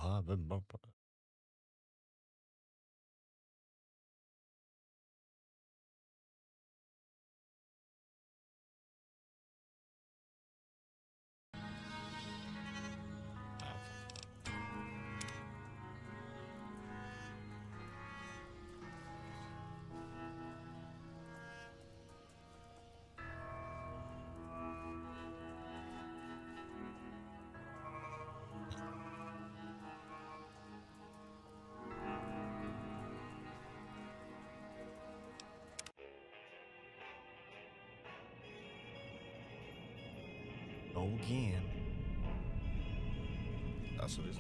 Mojave. Again. That's what it's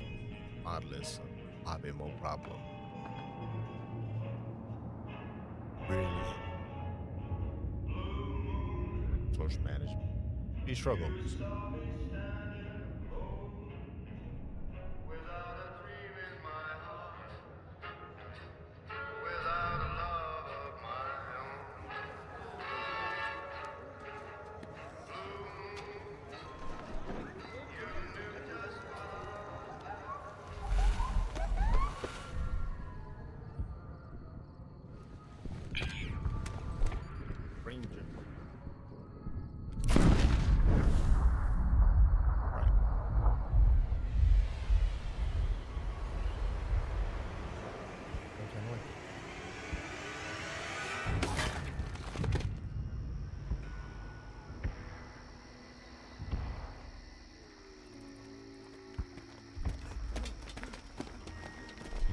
modulus. Mojave more problem. Really. Social management. He struggles. Ranger. Right. Okay.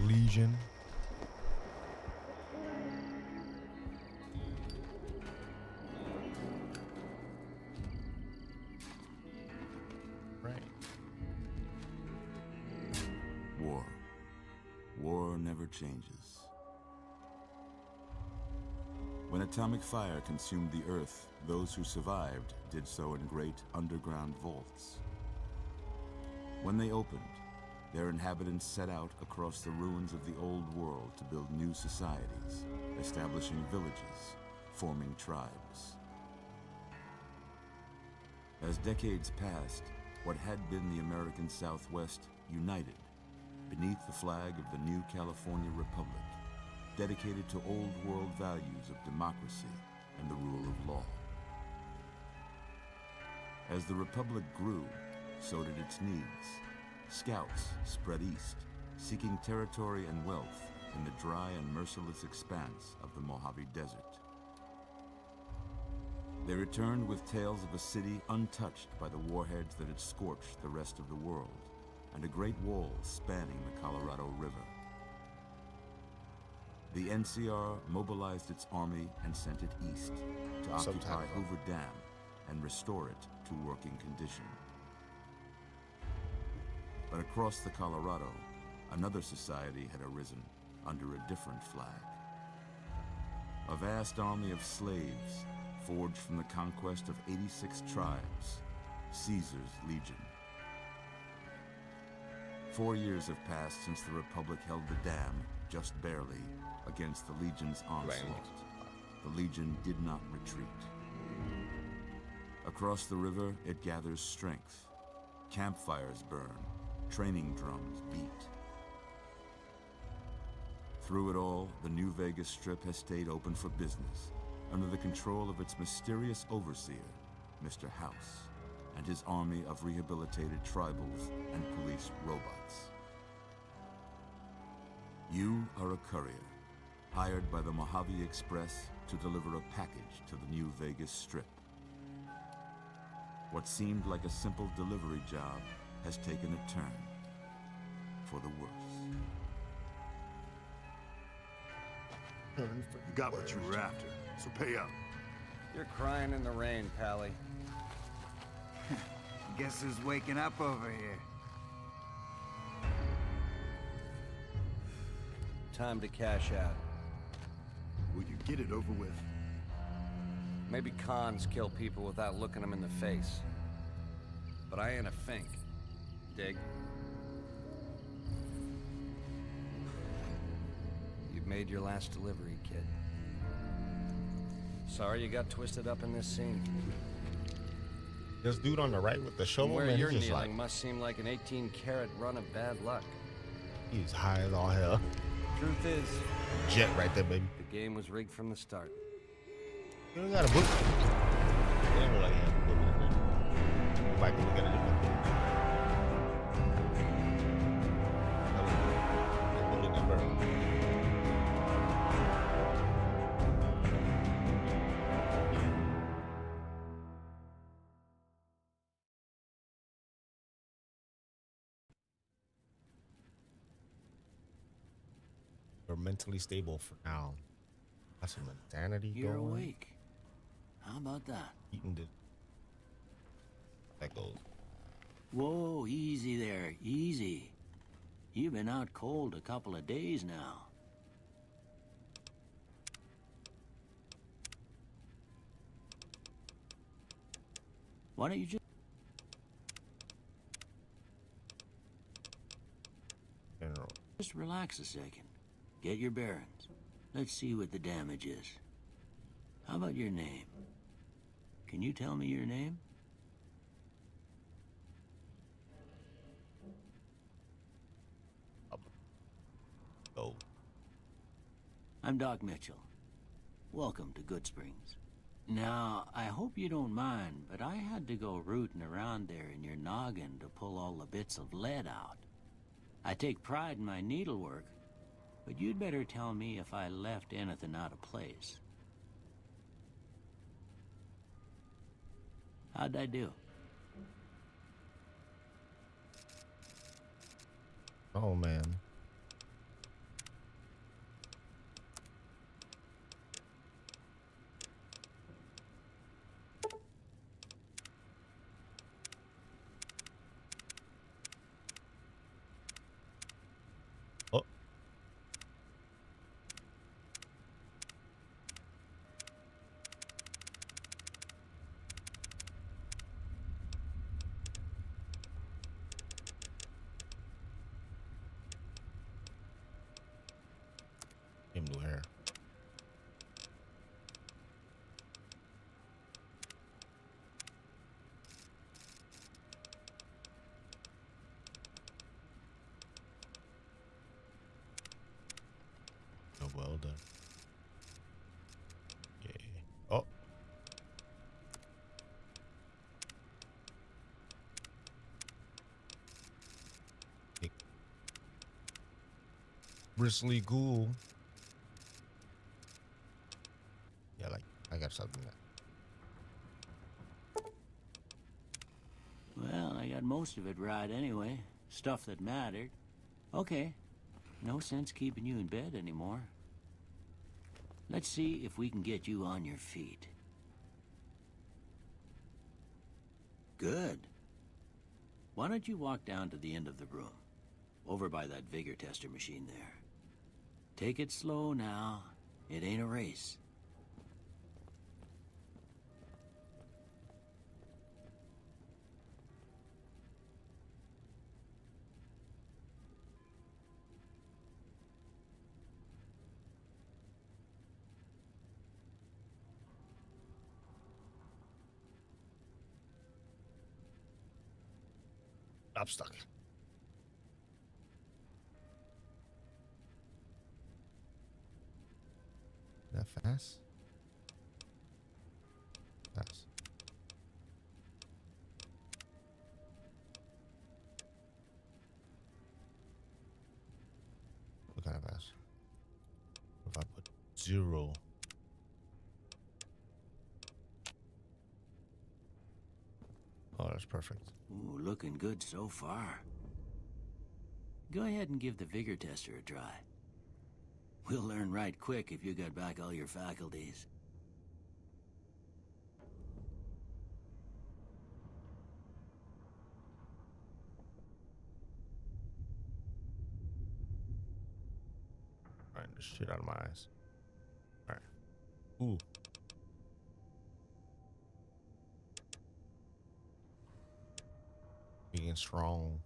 Legion. Right. War. War never changes. When atomic fire consumed the Earth, those who survived did so in great underground vaults. When they opened, their inhabitants set out across the ruins of the old world to build new societies, establishing villages, forming tribes. As decades passed, what had been the American Southwest united beneath the flag of the new California Republic, dedicated to old world values of democracy and the rule of law. As the Republic grew, so did its needs. Scouts spread east, seeking territory and wealth in the dry and merciless expanse of the Mojave Desert. They returned with tales of a city untouched by the warheads that had scorched the rest of the world, and a great wall spanning the Colorado River. The NCR mobilized its army and sent it east to occupy Hoover Dam and restore it to working condition. But across the Colorado, another society had arisen under a different flag. A vast army of slaves forged from the conquest of 86 tribes, Caesar's Legion. 4 years have passed since the Republic held the dam, just barely, against the Legion's onslaught. The Legion did not retreat. Across the river, it gathers strength. Campfires burn, training drums beat. Through it all, the New Vegas Strip has stayed open for business, under the control of its mysterious overseer, Mr. House, and his army of rehabilitated tribals and police robots. You are a courier, hired by the Mojave Express to deliver a package to the New Vegas Strip. What seemed like a simple delivery job has taken a turn for the worse. You got what you were after, so pay up. You're crying in the rain, Pally. Guess who's waking up over here? Time to cash out. Will you get it over with? Maybe cons kill people without looking them in the face. But I ain't a fink. Dig? You've made your last delivery, kid. Sorry you got twisted up in this scene. This dude on the right with the shovel, Where man, you're he's just kneeling like, must seem like an 18-carat run of bad luck. He's high as all hell. Truth is, Jet right there, baby. the game was rigged from the start. You don't got a book. It don't look like he has a book in there. You might be looking at a different book. The bullet got burned. We're mentally stable for now. Got some insanity You're going. awake. How about that? Eating the that goes. Whoa, easy there, easy. You've been out cold a couple of days now. Why don't you General. just relax a second? Get your bearings. Let's see what the damage is. How about your name? Can you tell me your name? Go. I'm Doc Mitchell. Welcome to Good Springs. Now, I hope you don't mind, but I had to go rooting around there in your noggin to pull all the bits of lead out. I take pride in my needlework, but you'd better tell me if I left anything out of place. How'd I do? Oh man. Oh. Him blue hair. Oh, well done. Yeah. Oh. Hey. Bristly ghoul. Yeah, like I got something that. Well, I got most of it right anyway. Stuff that mattered. Okay. No sense keeping you in bed anymore. Let's see if we can get you on your feet. Good. Why don't you walk down to the end of the room? Over by that vigor tester machine there. Take it slow now. It ain't a race. I'm stuck. That fast? Fast. What kind of fast? If I put 0. Oh, that's perfect. Ooh, looking good so far. Go ahead and give the vigor tester a try. We'll learn right quick if you got back all your faculties. Alright, the shit out of my eyes. Alright. Ooh. Being strong.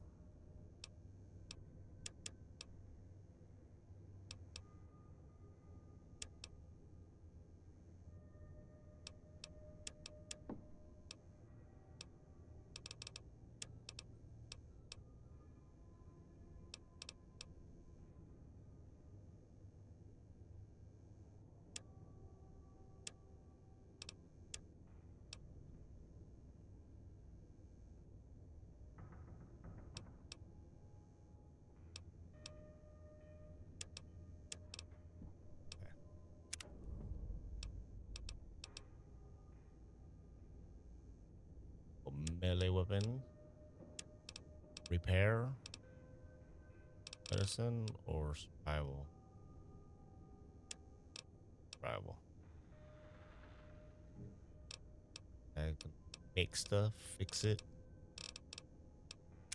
weapon, repair, medicine, or survival. Survival. I can make stuff, fix it,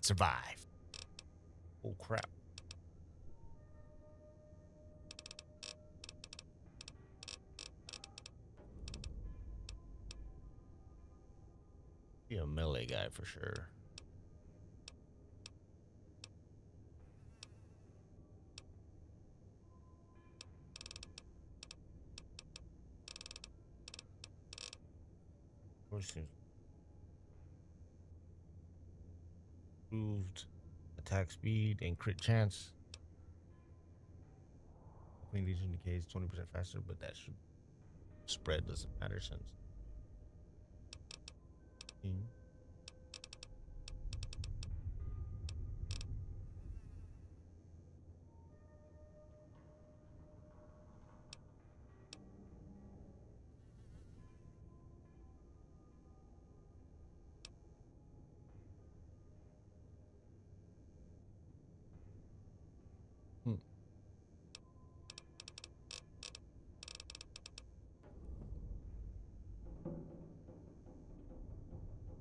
survive. Oh crap. Be a melee guy for sure. Of course, improved attack speed and crit chance. Clean Legion decays 20% faster, but that should spread doesn't matter since.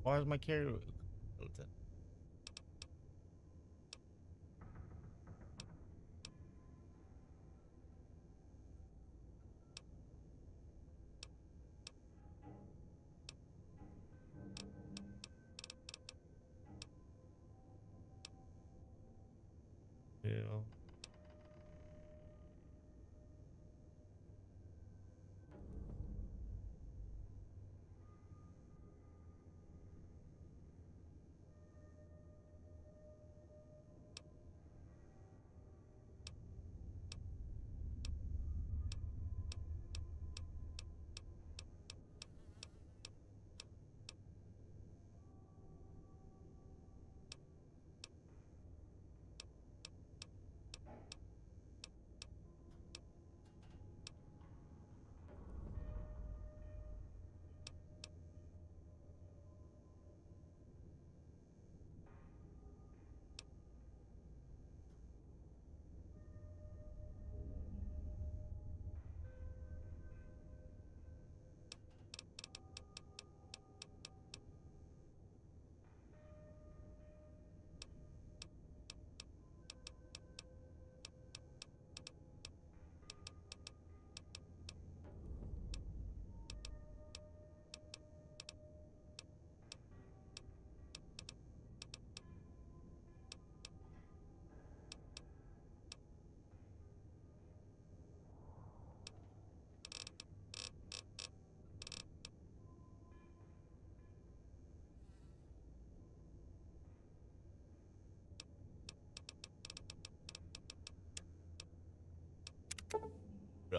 Why is my carrier skeleton? Yeah.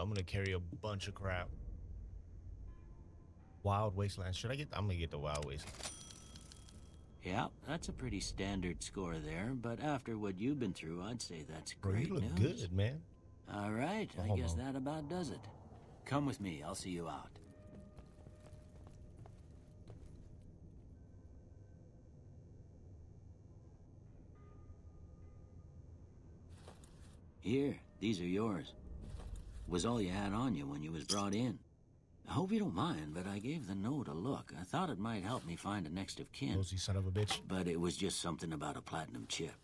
I'm gonna carry a bunch of crap. Wild Wasteland. Should I get? I'm gonna get the Wild Wasteland. Yeah, that's a pretty standard score there, but after what you've been through, I'd say that's Bro, great you look news. good, man. All right, Oh, I hold guess on. that about does it. Come with me, I'll see you out. Here, these are yours. Was all you had on you when you was brought in. I hope you don't mind, but I gave the note a look. I thought it might help me find a next of kin. Nosy son of a bitch. But it was just something about a platinum chip.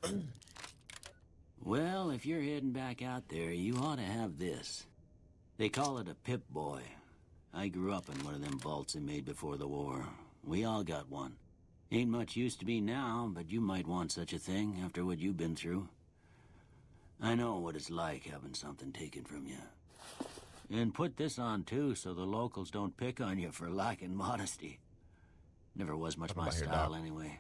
Well, if you're heading back out there, you ought to have this. They call it a Pip-Boy. I grew up in one of them vaults they made before the war. We all got one. Ain't much use to me now, but you might want such a thing after what you've been through. I know what it's like having something taken from you. And put this on, too, so the locals don't pick on you for lacking modesty. Never was much my style, anyway.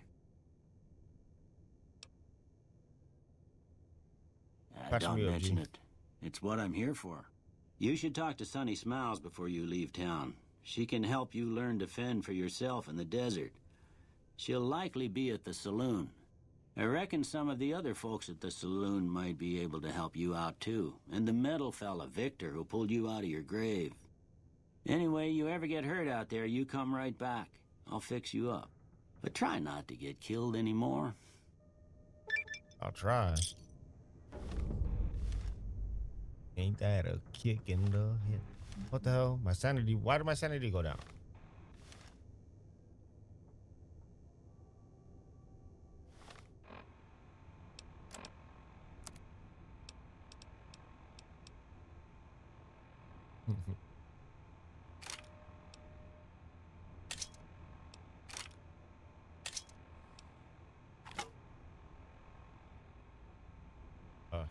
Don't mention it. It's what I'm here for. You should talk to Sunny Smiles before you leave town. She can help you learn to fend for yourself in the desert. She'll likely be at the saloon. I reckon some of the other folks at the saloon might be able to help you out, too. And the metal fella, Victor, who pulled you out of your grave. Anyway, you ever get hurt out there, you come right back. I'll fix you up. But try not to get killed anymore. I'll try. Ain't that a kick in the head? What the hell? My sanity. Why did my sanity go down? uh.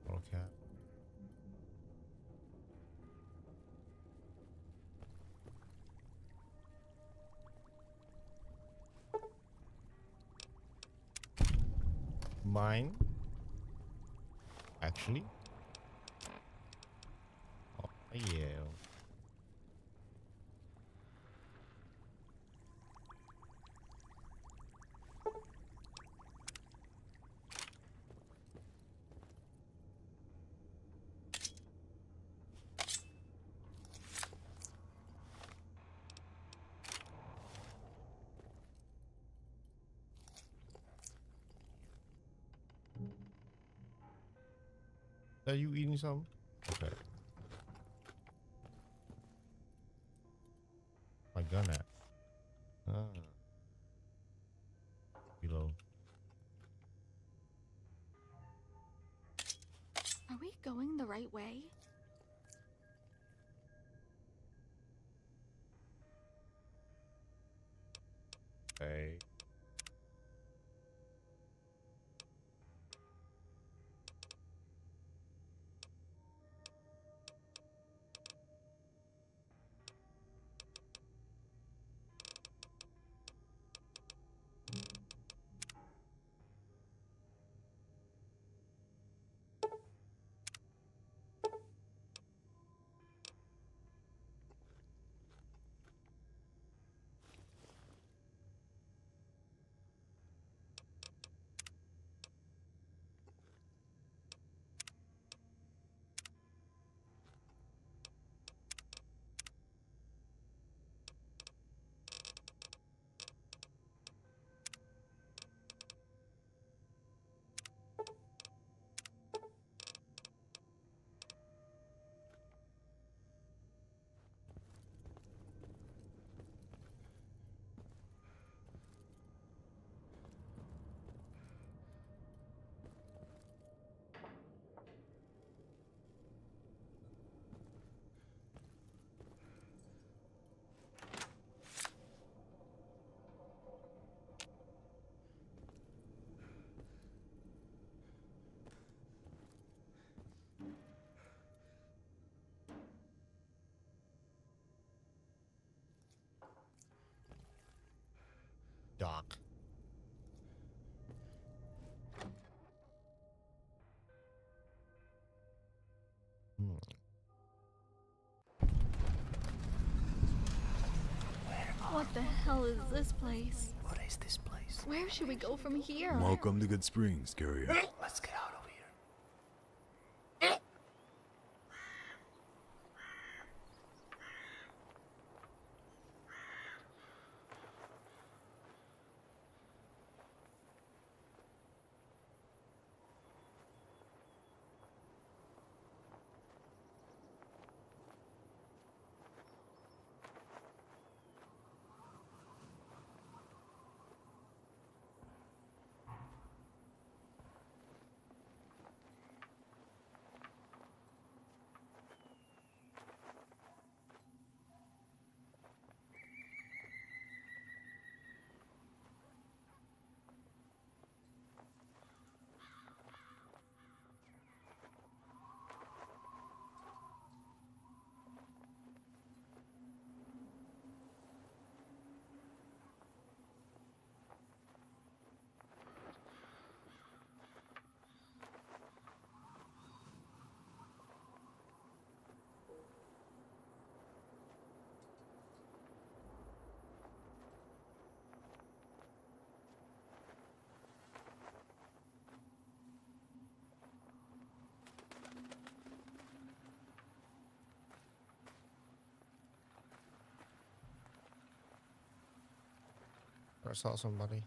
Okay. Mine. Actually. Oh yeah. Are you eating something? Okay. My gun at? Ah. Below. Are we going the right way? Okay. Doc. What the hell is this place? What is this place? Where should we go from here? Welcome to Good Springs, carrier. Let's get out of here. I saw somebody.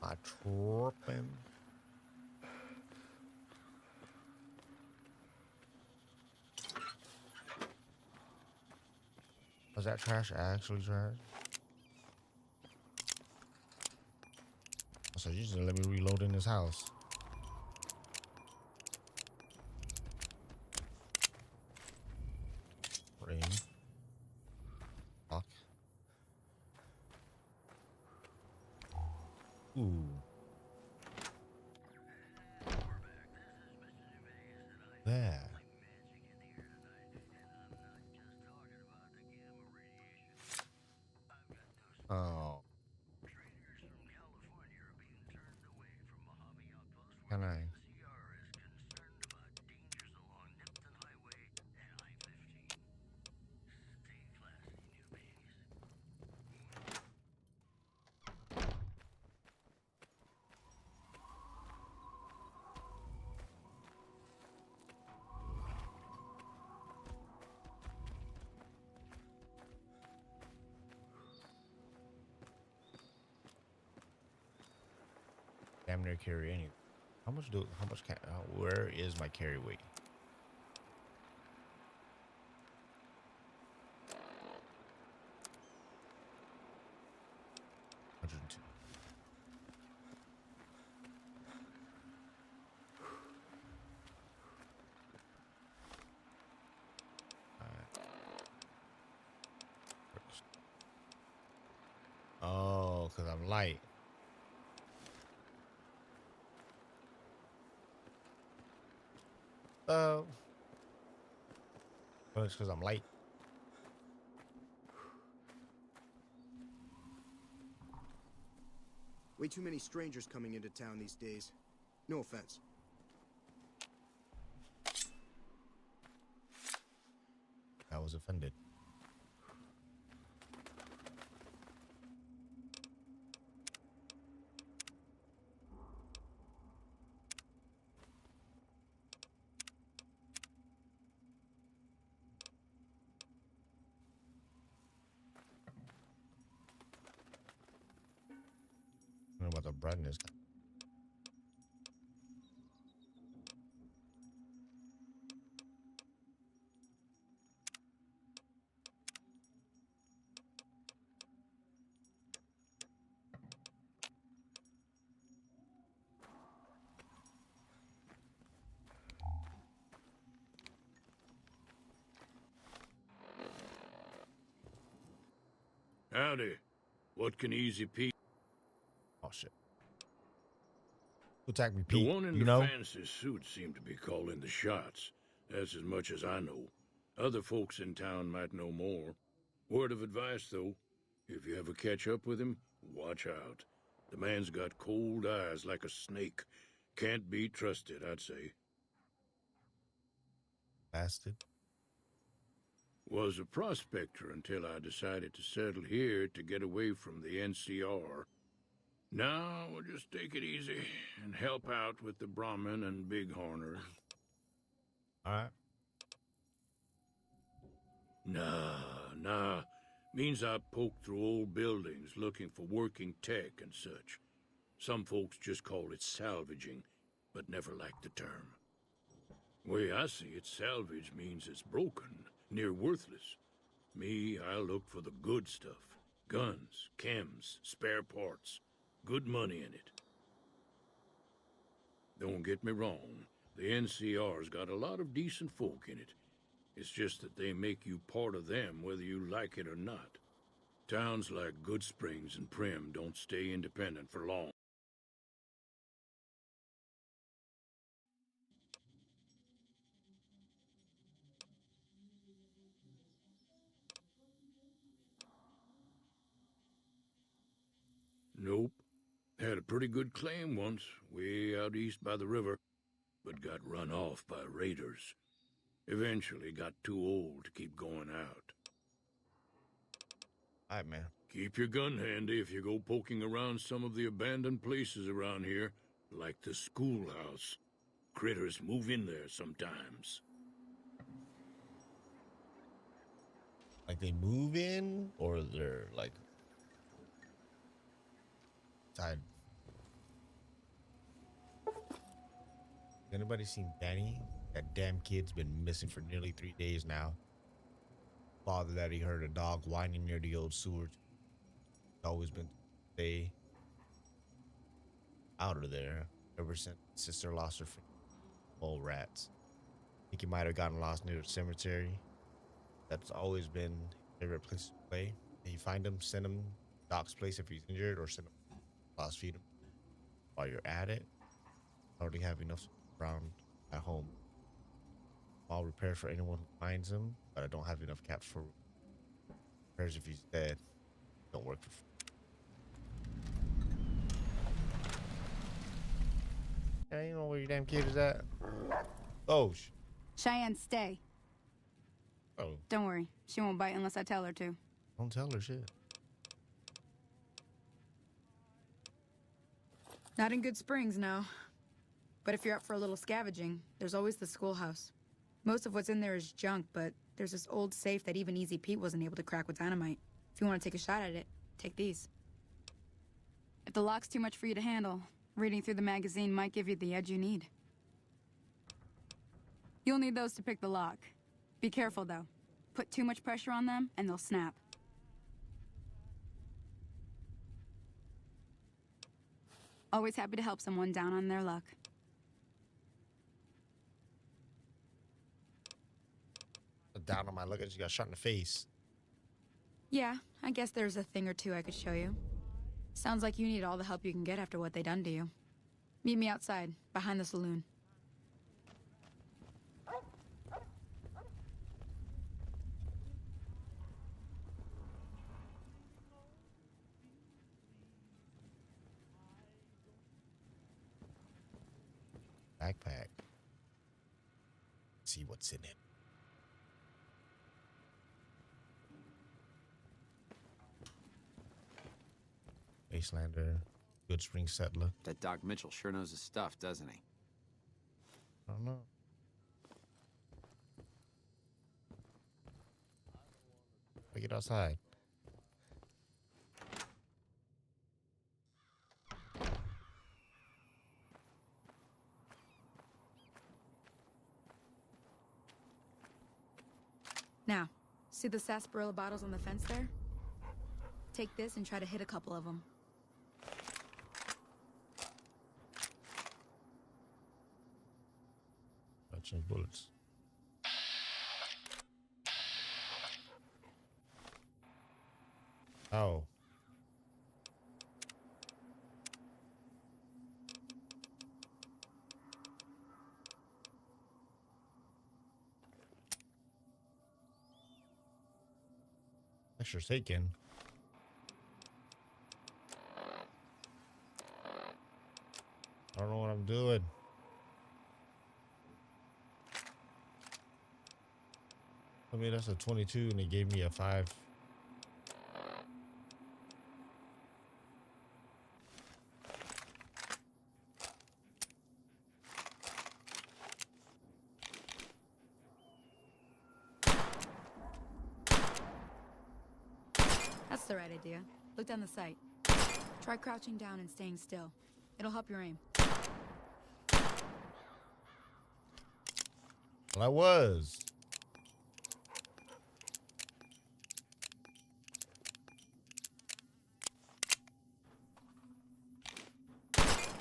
I tripping. Was that trash actually trash? So you just let me reload in this house. Ring. Lock. Ooh. Yeah. Oh. Can I? Damn near carry any. How much can, where is my carry weight? 102. Oh, because I'm light. Well, it's because I'm light. Way too many strangers coming into town these days. No offense. I was offended. I don't know about the brightness. Howdy. What can easy Pete... Oh shit. Who attacked me, The Pete? one in You the know? fancy suit seemed to be calling the shots. That's as much as I know. Other folks in town might know more. Word of advice, though. If you ever catch up with him, watch out. The man's got cold eyes like a snake. Can't be trusted, I'd say. Bastard. Was a prospector until I decided to settle here to get away from the NCR. Now we'll just take it easy and help out with the Brahmin and Bighorners. Alright. Nah. Means I poke through old buildings looking for working tech and such. Some folks just call it salvaging, but never liked the term. Way I see it, salvage means it's broken, near worthless. Me, I look for the good stuff. Guns, chems, spare parts. Good money in it. Don't get me wrong, the NCR's got a lot of decent folk in it. It's just that they make you part of them whether you like it or not. Towns like Good Springs and Prim don't stay independent for long. Nope. Had a pretty good claim once, way out east by the river, but got run off by raiders. Eventually got too old to keep going out. Alright, man. Keep your gun handy if you go poking around some of the abandoned places around here, like the schoolhouse. Critters move in there sometimes. Like they move in, or they're like tied. Anybody seen Danny? That damn kid's been missing for nearly 3 days now. Father that he heard a dog whining near the old sewer. Always been stay out of there ever since sister lost her old rats. I think he might have gotten lost near the cemetery. That's always been his favorite place to play. If you find him, send him Doc's place if he's injured, or send him lost feed him. While you're at it, I already have enough around at home. I'll repair for anyone who finds him, but I don't have enough caps for repairs if he's dead. Don't work for free. Yeah, you know where your damn kid is at? Oh, Cheyenne, stay. oh, Don't worry. She won't bite unless I tell her to. don't tell her shit. Not in Good Springs, no. But if you're up for a little scavenging, there's always the schoolhouse. Most of what's in there is junk, but there's this old safe that even Easy Pete wasn't able to crack with dynamite. If you want to take a shot at it, take these. If the lock's too much for you to handle, reading through the magazine might give you the edge you need. You'll need those to pick the lock. Be careful, though. Put too much pressure on them, and they'll snap. Always happy to help someone down on their luck. Down on my luck, I just got shot in the face. Yeah, I guess there's a thing or two I could show you. Sounds like you need all the help you can get after what they done to you. Meet me outside, behind the saloon. Backpack. See what's in it. Wastelander, Good Spring settler. That Doc Mitchell sure knows his stuff, doesn't he? I don't know. I get outside. Now, see the sarsaparilla bottles on the fence there? Take this and try to hit a couple of them. Touching bullets. Oh. Lecture's taken. I don't know what I'm doing. I mean, that's a 22 and they gave me a 5. That's the right idea. Look down the sight. Try crouching down and staying still. It'll help your aim. Well, I was.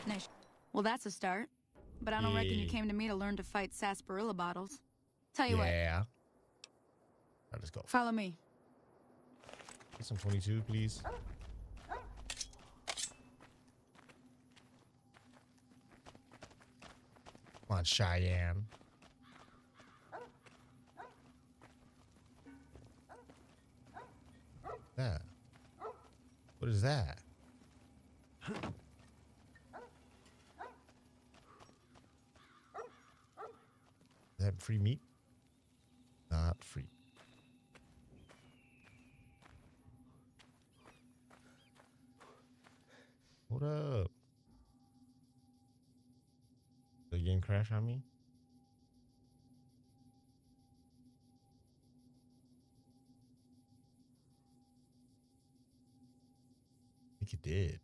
Nice. Well, that's a start. But I don't reckon you Yeah. came to me to learn to fight sarsaparilla bottles. Tell you Yeah. Let's go. what, follow me. Get some 22, please. Come on, Cheyenne. That. What is that? Is that free meat? Not free. What up? The game crash on me? think it did.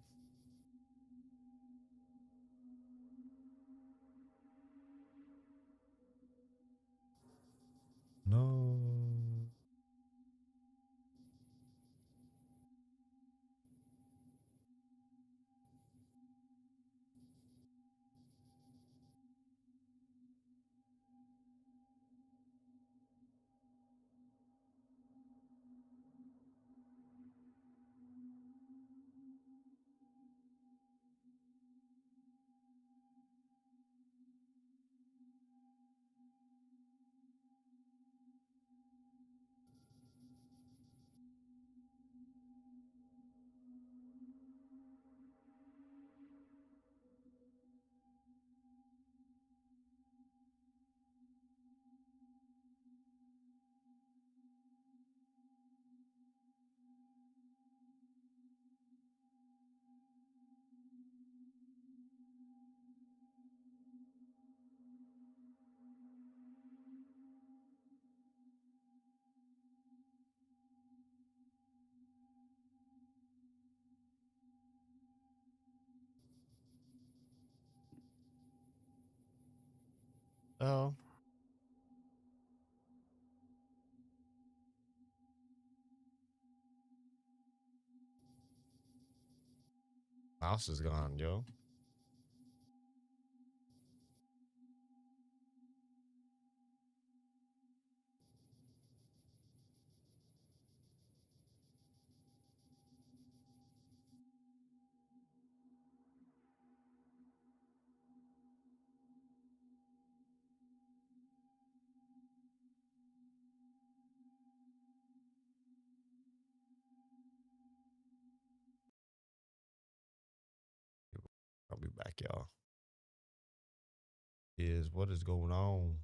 No. Oh, mouse is gone, yo. I'll be back, y'all. Is what is going on?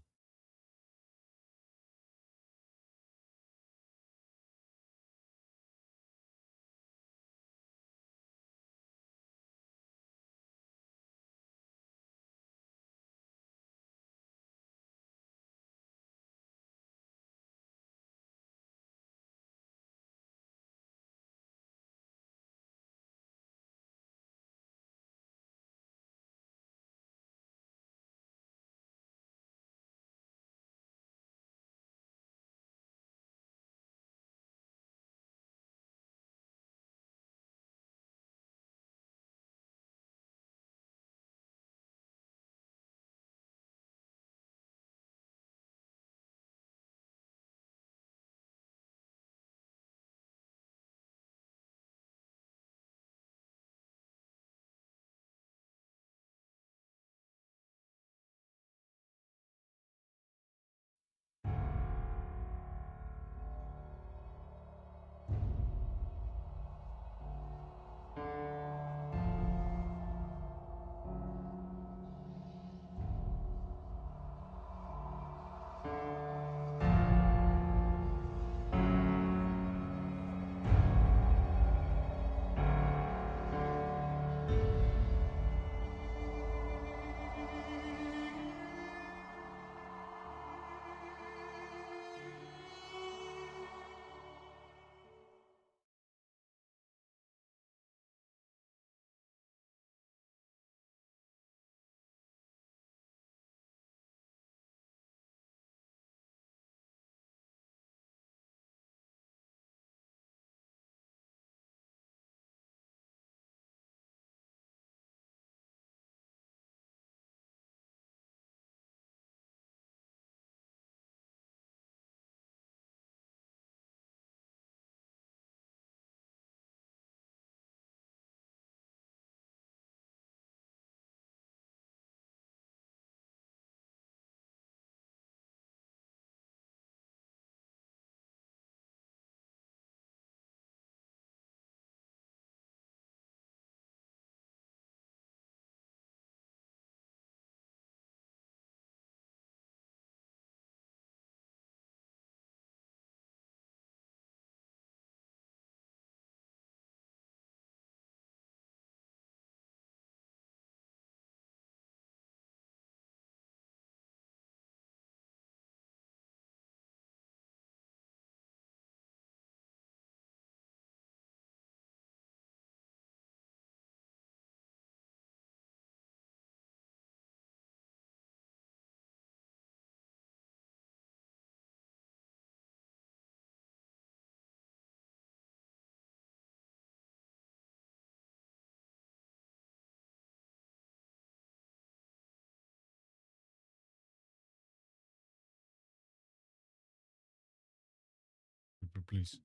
please.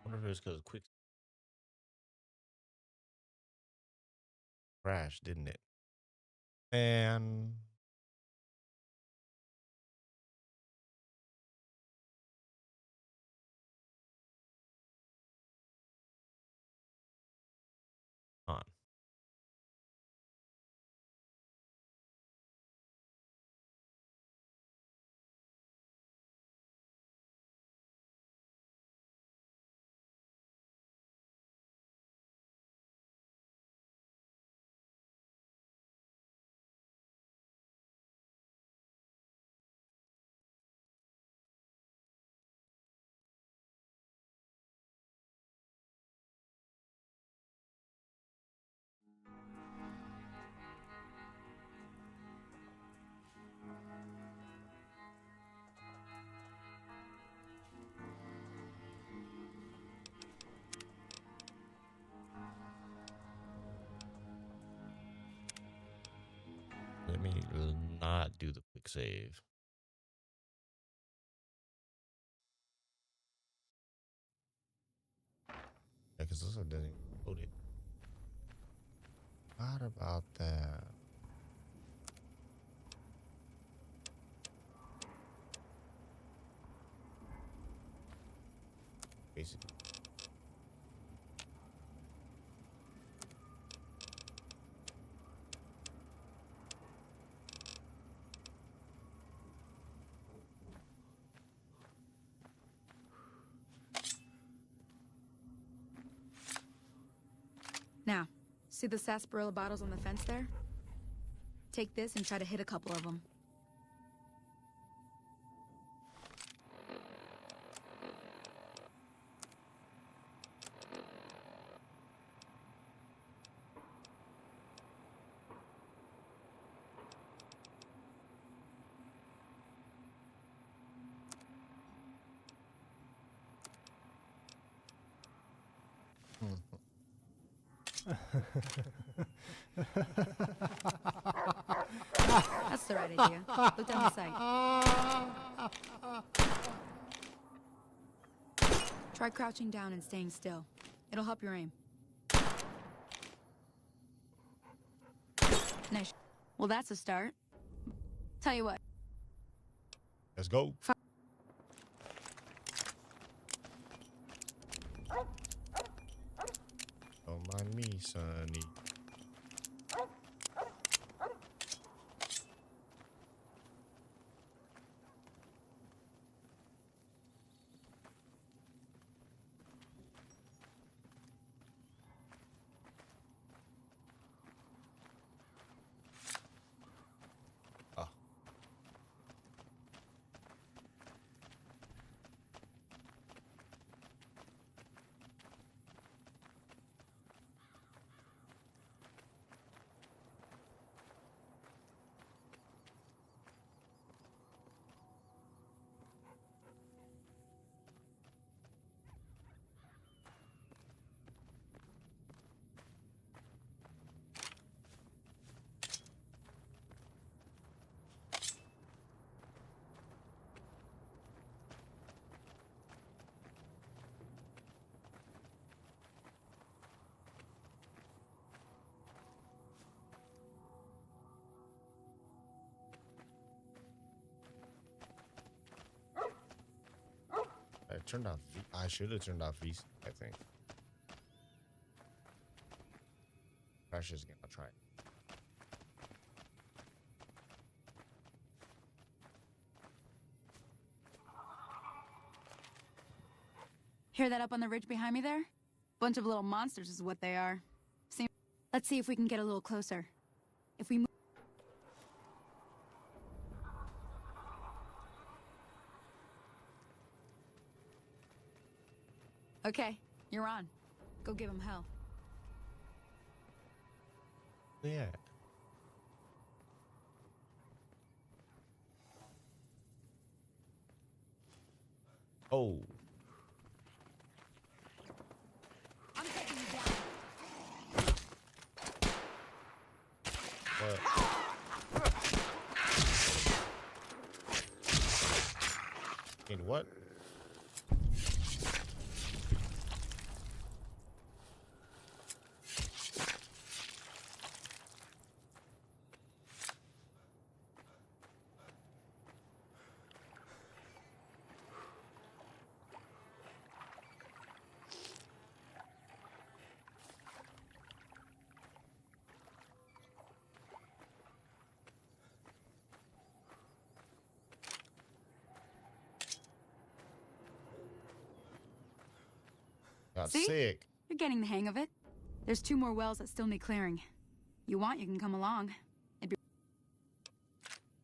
I wonder if it's because quick crash, didn't it? And on. Let me not do the quick save. Yeah, because this one doesn't even load it. What about that? Basically. Now, see the sarsaparilla bottles on the fence there? Take this and try to hit a couple of them. That's the right idea. Look down the sight. Try crouching down and staying still. It'll help your aim. Nice. Well, that's a start. Tell you what. Let's go. Don't mind me, Sonny. Oh. I turned off. I should have turned off VC, I think. Crashes again. I'll try it. Hear that up on the ridge behind me there? Bunch of little monsters is what they are. Let's see if we can get a little closer. If we move... Okay, you're on. Go give him hell. Yeah. Oh. I'm taking you down. What? In what? Got See? sick. You're getting the hang of it. There's 2 more wells that still need clearing. You want, you can come along.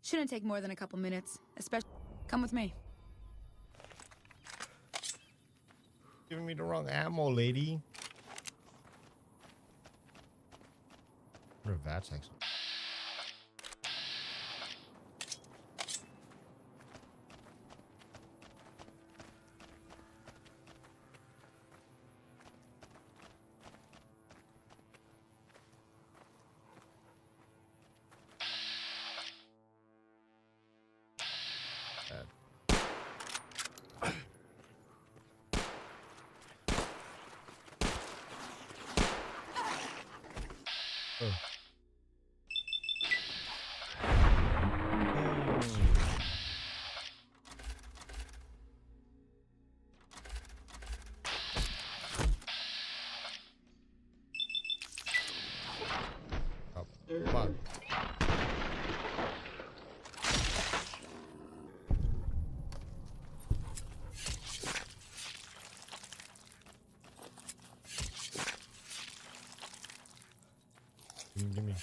Shouldn't take more than a couple minutes, especially... Come with me. Giving me the wrong ammo, lady. What are VATS actually? Oh. Oh, come on. Give me.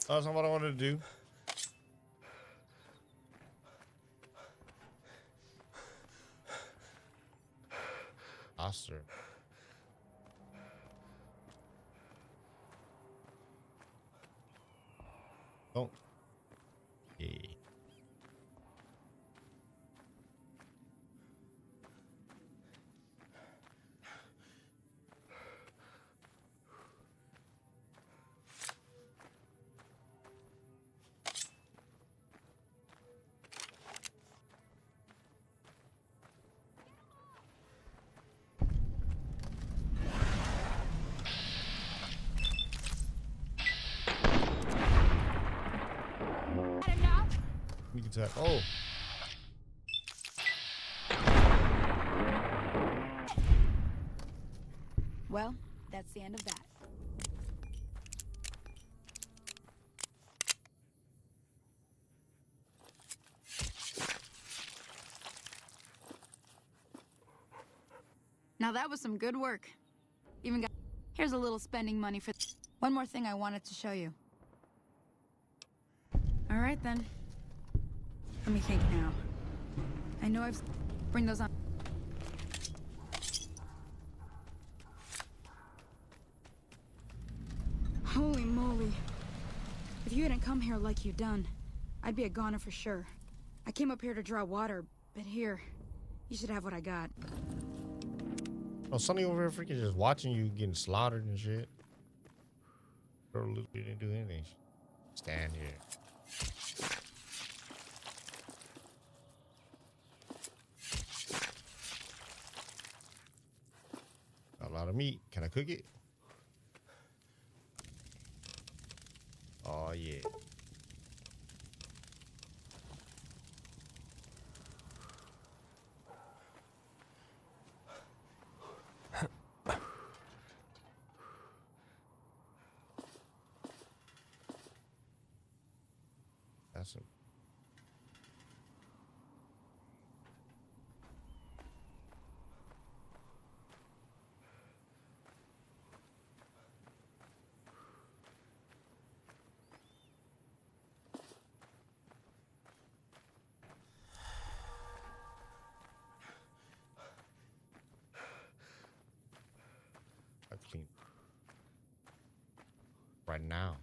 Oh, that's not what I wanted to do. Oster. Don't. Yeah. We can tell. Oh. Well, that's the end of that. Now that was some good work. Even got... Here's a little spending money for... One more thing I wanted to show you. All right, then. Let me think now. I know I've... Bring those on. Holy moly. If you hadn't come here like you done, I'd be a goner for sure. I came up here to draw water, but here, you should have what I got. Oh, Sonny over here freaking just watching you getting slaughtered and shit. Girl literally didn't do anything. Stand here. Got a lot of meat. Can I cook it? Oh, yeah. That's a... right now.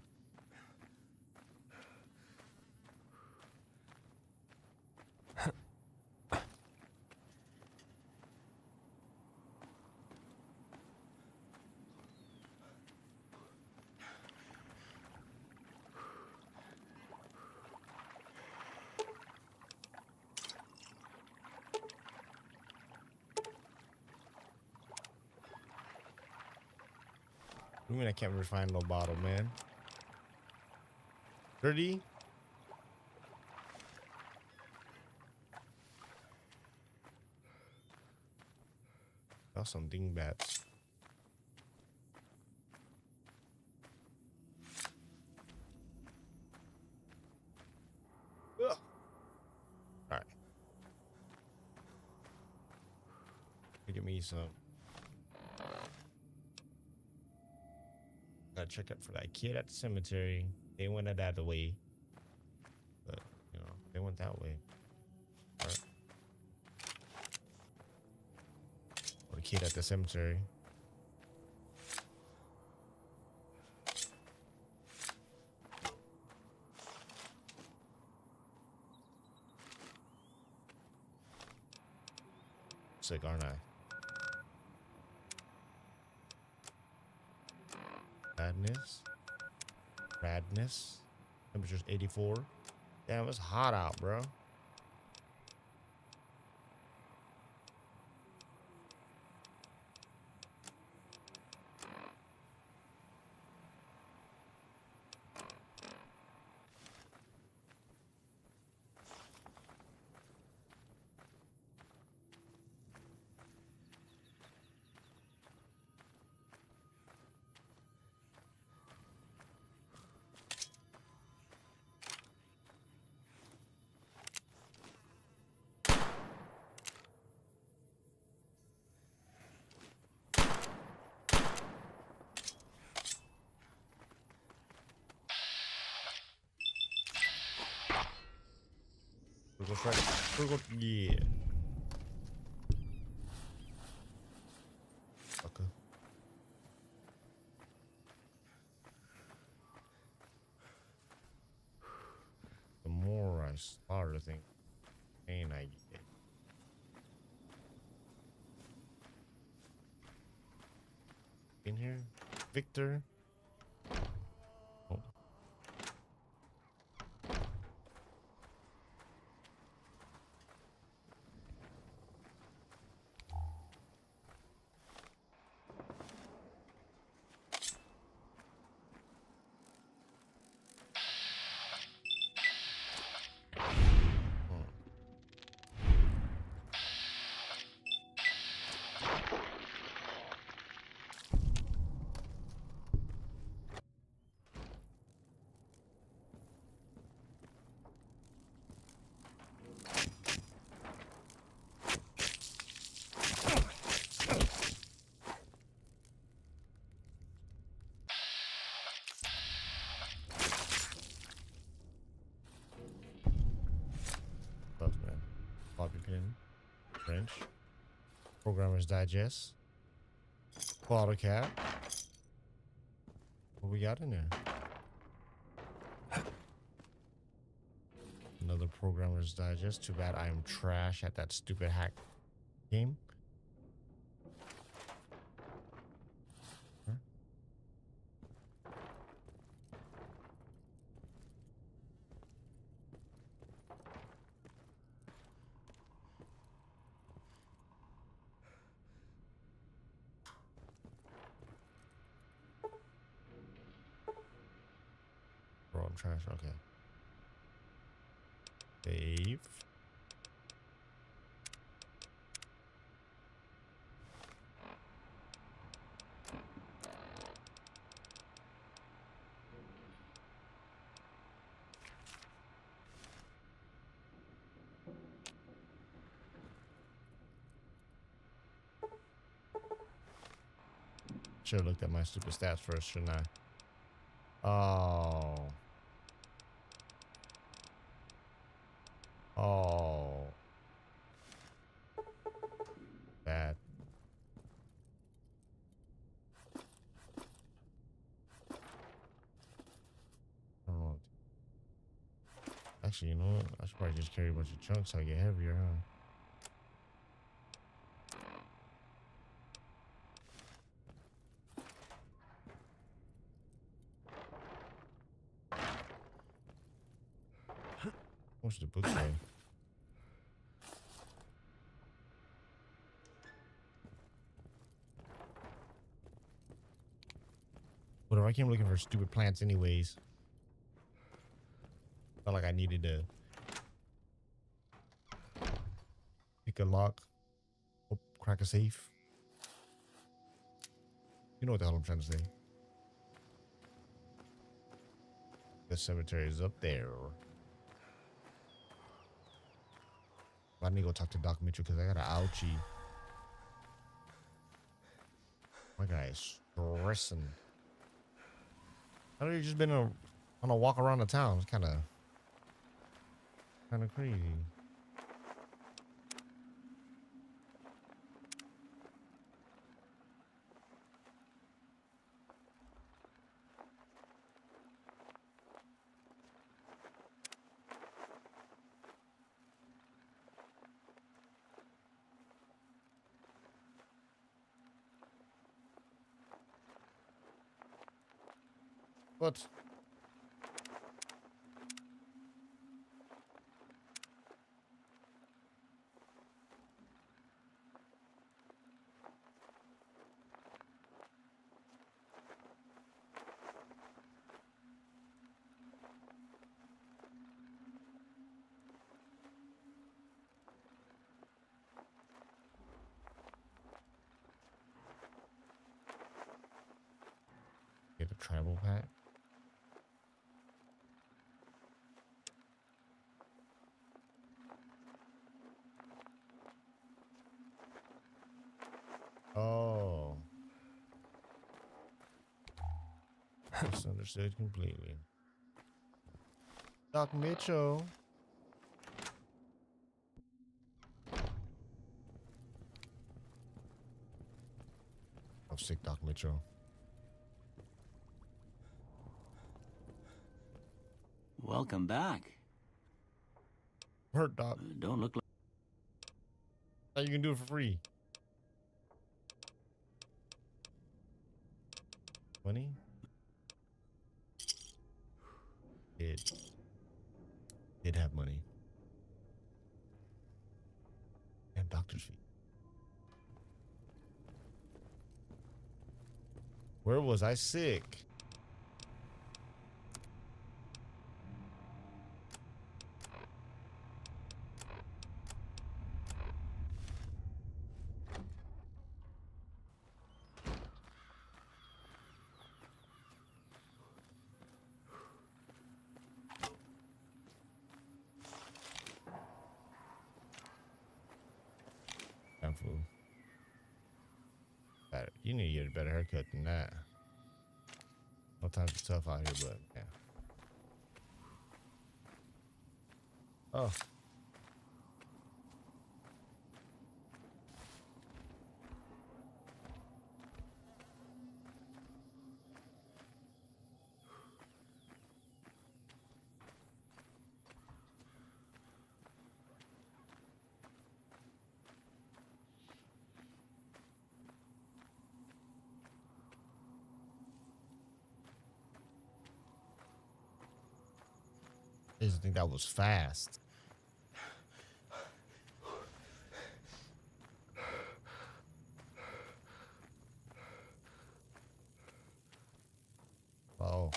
I mean, I can't refine no bottle, man. 30. That's some dingbats. Ugh. All right. Give me some. Gotta check up for that kid at the cemetery. They went that way, but you know they went that way. All right. Or the kid at the cemetery. Sick, aren't I? Radness. Temperature's 84. Damn, it's hot out, bro. Yeah. Okay. The more I start to think, pain I get. In here, Victor. Oh. Stuff, man. Bobby pin, wrench, Programmer's Digest, bottle cap. What we got in there? Another Programmer's Digest. Too bad I am trash at that stupid hack game. Huh? Bro, I'm trash. Okay. Save. Should have looked at my stupid stats first, shouldn't I? Oh. Oh. Bad. Actually, you know what? I should probably just carry a bunch of chunks so I get heavier, huh? What's the book say? Whatever, I came looking for stupid plants anyways. Felt like I needed to pick a lock, crack a safe. You know what the hell I'm trying to say. The cemetery is up there. I need to go talk to Doc Mitchell because I got an ouchie. My guy is stressing. I know you've just been on a walk around the town. It's kind of crazy. What? Get a travel pack. Oh. Misunderstood completely. Doc Mitchell. Oh, sick Doc Mitchell. Welcome back. Hurt, Doc. Don't look like... How you can do it for free? Money? Did have money. And doctor's fee. Where was I sick? Fool. You need to get a better haircut than that. Sometimes it's tough out here, but yeah. Oh. I just think that was fast. Oh.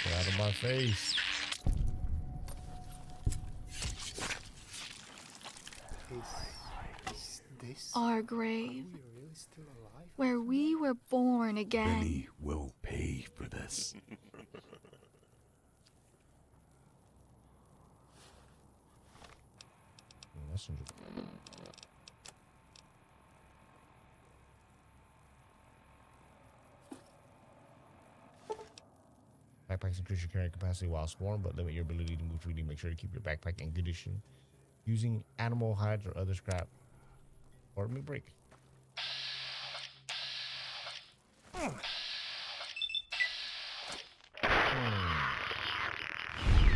Get out of my face. Is our grave, where we were born again. Many will pay for this. Messenger. Backpacks increase your carrying capacity while sworn, but limit your ability to move freely. Make sure to keep your backpack in condition using animal hides or other scrap, or it may break.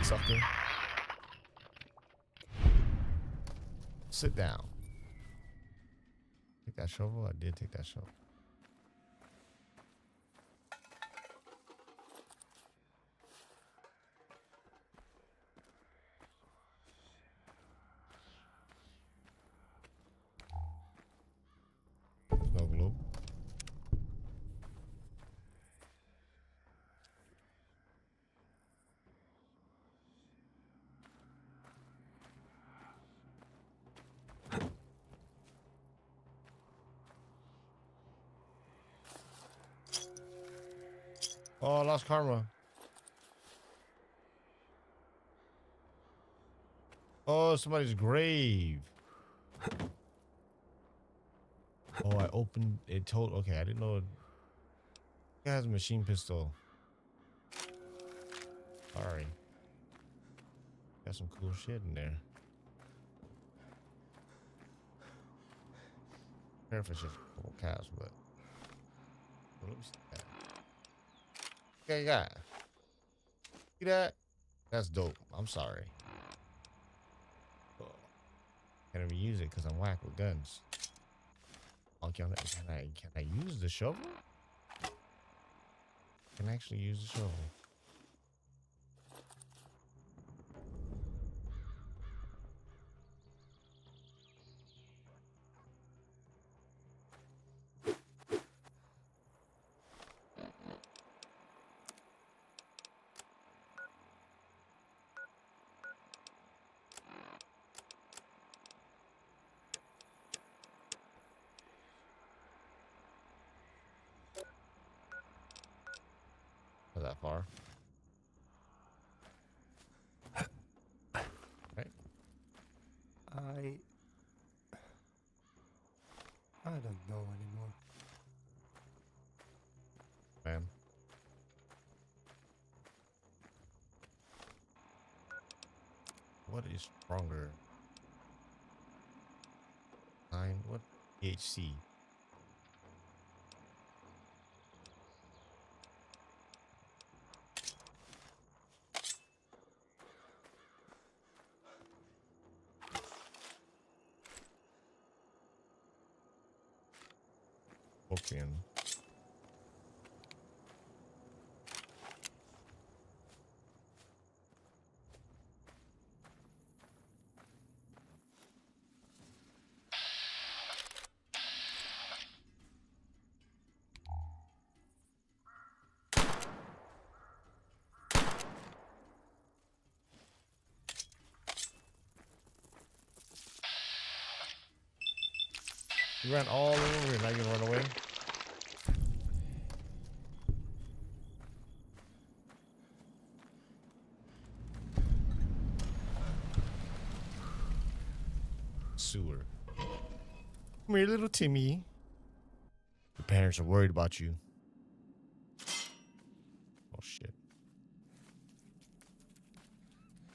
Sucker. Sit down. Take that shovel? I did take that shovel. Snow globe. Oh, I lost karma. Oh, somebody's grave. Oh, I opened it. Told okay, I didn't know it has a machine pistol. Sorry. Got some cool shit in there. I don't care if it's just a couple cows, but let me see that. Okay, got. See that? That's dope. I'm sorry. Can't even use it because I'm whack with guns. Oh, can I use the shovel? Can I actually use the shovel? Not that far. Right. I don't know anymore. Man. What is stronger? 9. What? THC. Opium. You ran all over here. Now you gonna run away? Sewer. Come here, little Timmy. Your parents are worried about you. Oh shit.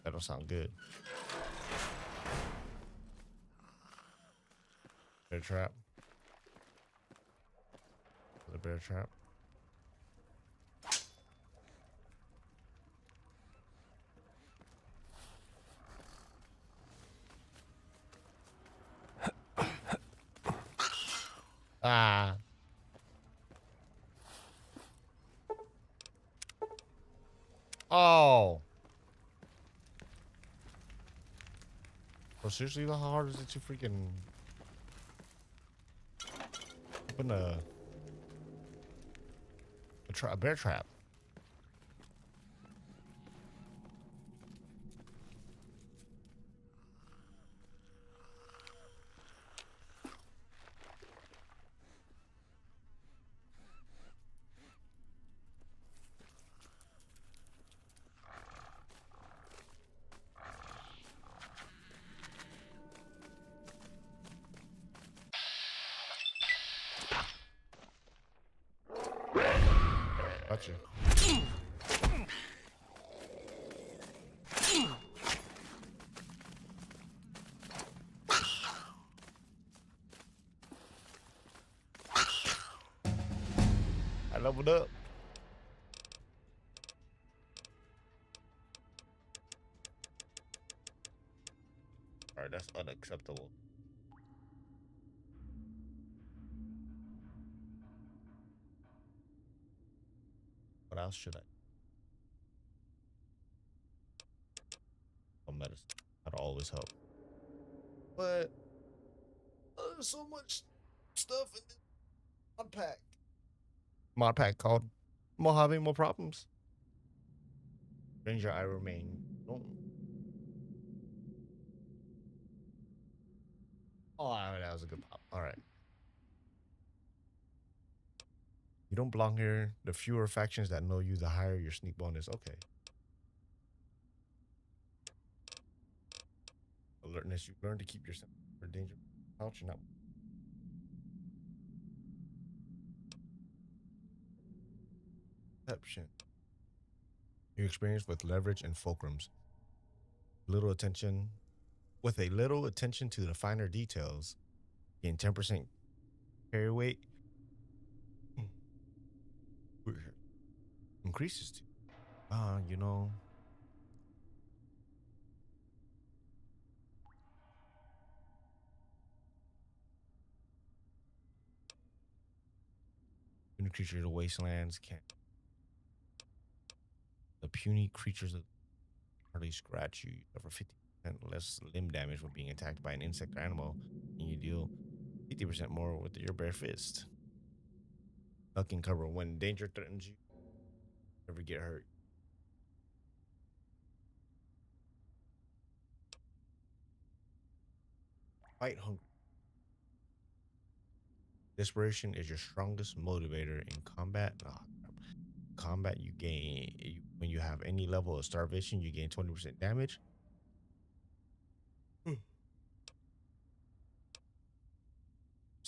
That don't sound good. Bear trap. The bear trap. Ah. Oh. Bro, seriously, how hard is it to freaking open a bear trap? Got you. I leveled up. Alright, that's unacceptable. What else should I? Oh, medicine. That'll always help. But there's so much stuff in this mod pack. Mod pack called Mojave More Problems. Stranger, I remain. Don't. Oh, that was a good pop. All right. You don't belong here. The fewer factions that know you, the higher your sneak bonus. Okay. Alertness. You learn to keep yourself for danger. Ouch, not. Perception. Your experience with leverage and fulcrums. Little attention. With a little attention to the finer details, gain 10% carry weight. Increases to. You know. Puny creatures of the wastelands can. The puny creatures of hardly scratch you. You suffer 50% less limb damage when being attacked by an insect or animal, and you deal 50% more with your bare fist. Ducking cover. When danger threatens you, never get hurt. Fight hungry. Desperation is your strongest motivator in combat. Combat, you gain when you have any level of starvation, you gain 20% damage.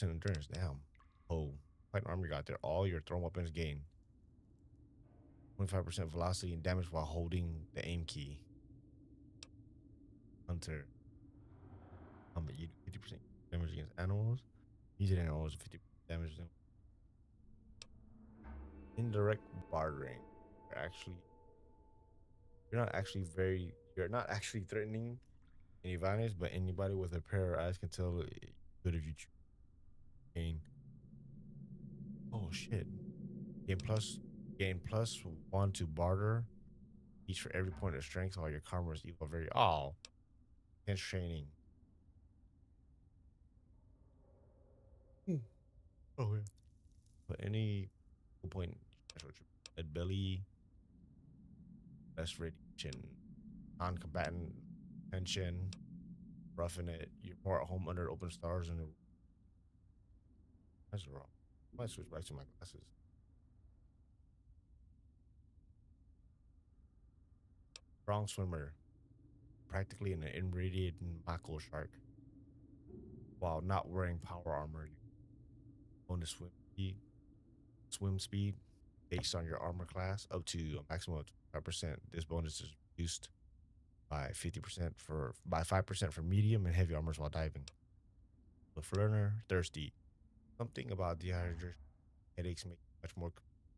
Endurance, damn. Oh, fight armor got there. All your thrown weapons gain 25% velocity and damage while holding the aim key. Hunter. You do 50% damage against animals. Using animals 50% damage. Indirect bartering. You're not actually threatening any violence, but anybody with a pair of eyes can tell good if you gain. Oh shit. Gain plus 1 to barter. Each for every point of strength while your karma is equal. Very intense training. Oh yeah. But any point at belly, less radiation, non-combatant tension, roughing it. You're more at home under open stars and that's wrong. I might switch back to my glasses. Strong swimmer, practically an irradiated mako shark. While not wearing power armor, you own the swim speed based on your armor class up to a maximum of 5%. This bonus is reduced by 5% for medium and heavy armors while diving. The learner, thirsty. Something about dehydration, headaches make you much more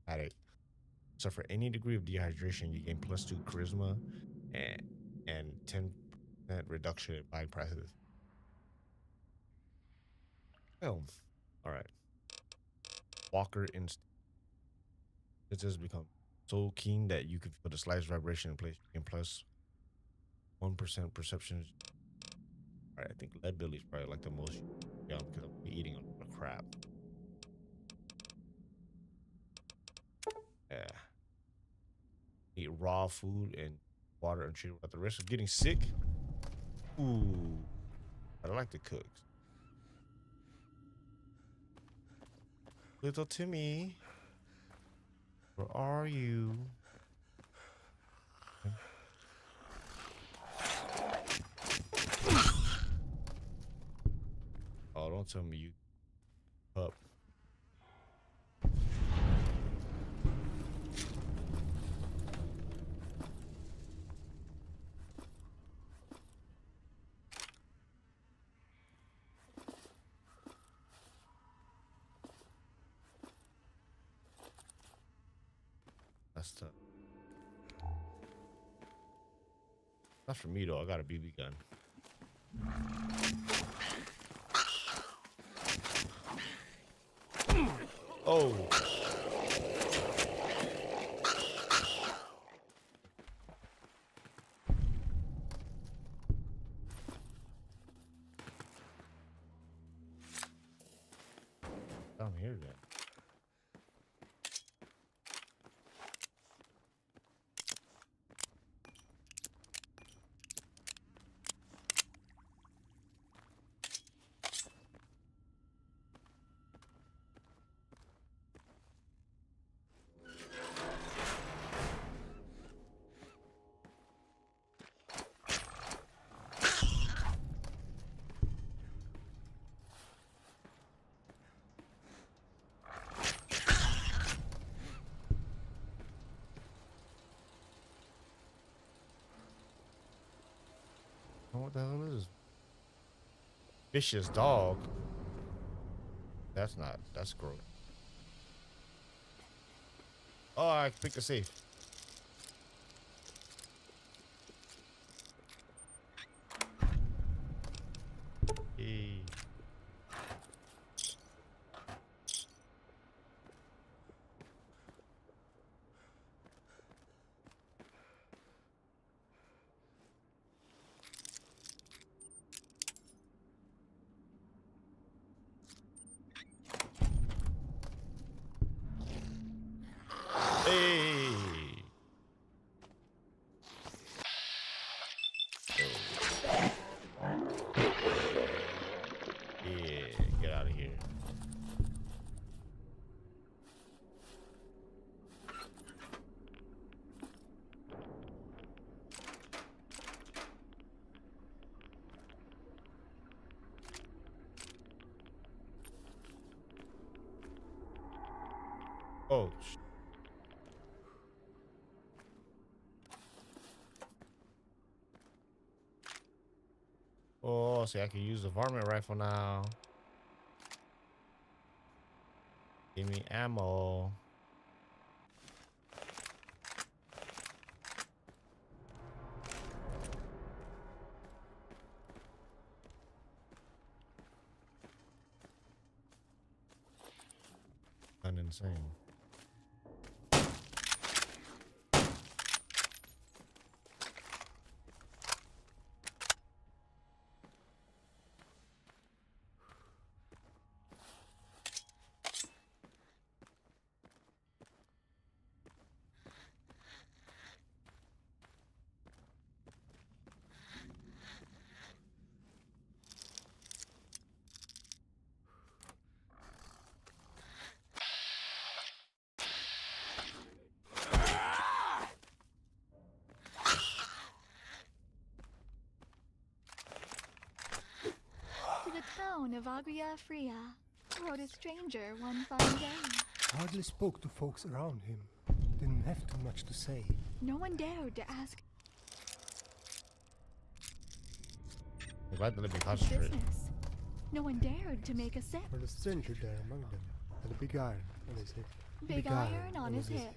dramatic. Suffer any degree of dehydration, you gain +2 charisma and 10% reduction in buying prices. Oh, all right. Walker instinct. It has become so keen that you can feel the slightest vibration in place. You gain +1% perception. All right, I think lead belly is probably like the most young because I'm eating a lot of crap. Yeah. Eat raw food and water and treat at the risk of getting sick. Ooh. I like to cook. Little Timmy. Where are you? Oh, don't tell me you up. That's tough. Not for me though. I got a BB gun. Oh. Down here then. What the hell is this? Vicious dog. That's gross. Oh, I picked the safe. Hey. Hey. Yeah, get out of here. Oh. Oh, see, I can use the varmint rifle now. Give me ammo. Insane. To the town of Agria Fria rode a stranger one fine day. Hardly spoke to folks around him. Didn't have too much to say. No one dared to ask I'm glad they let me his concentrate. business. No one dared to make a sip. But a stranger there among them had a big iron on his hip. Big iron on his hip.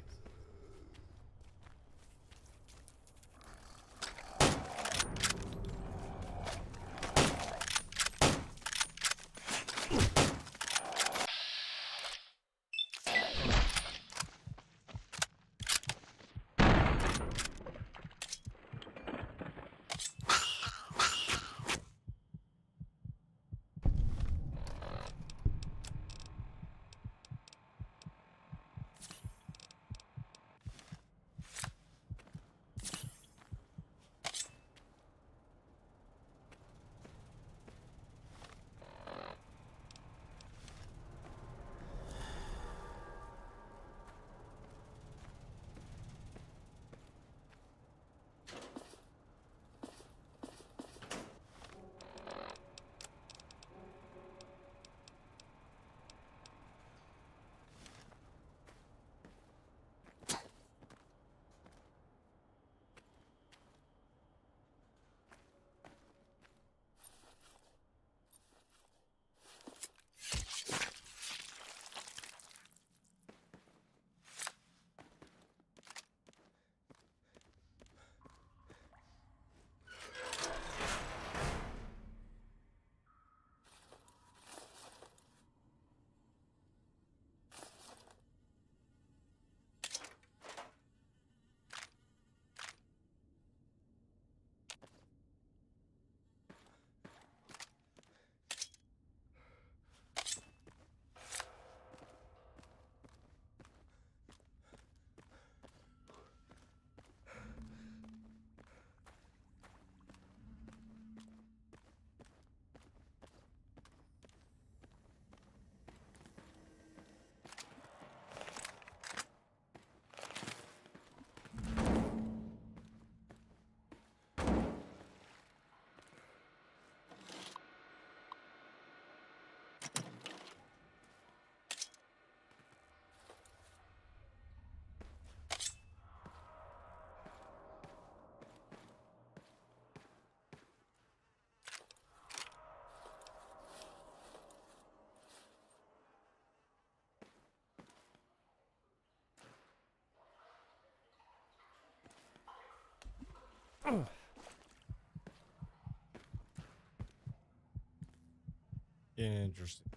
Interesting.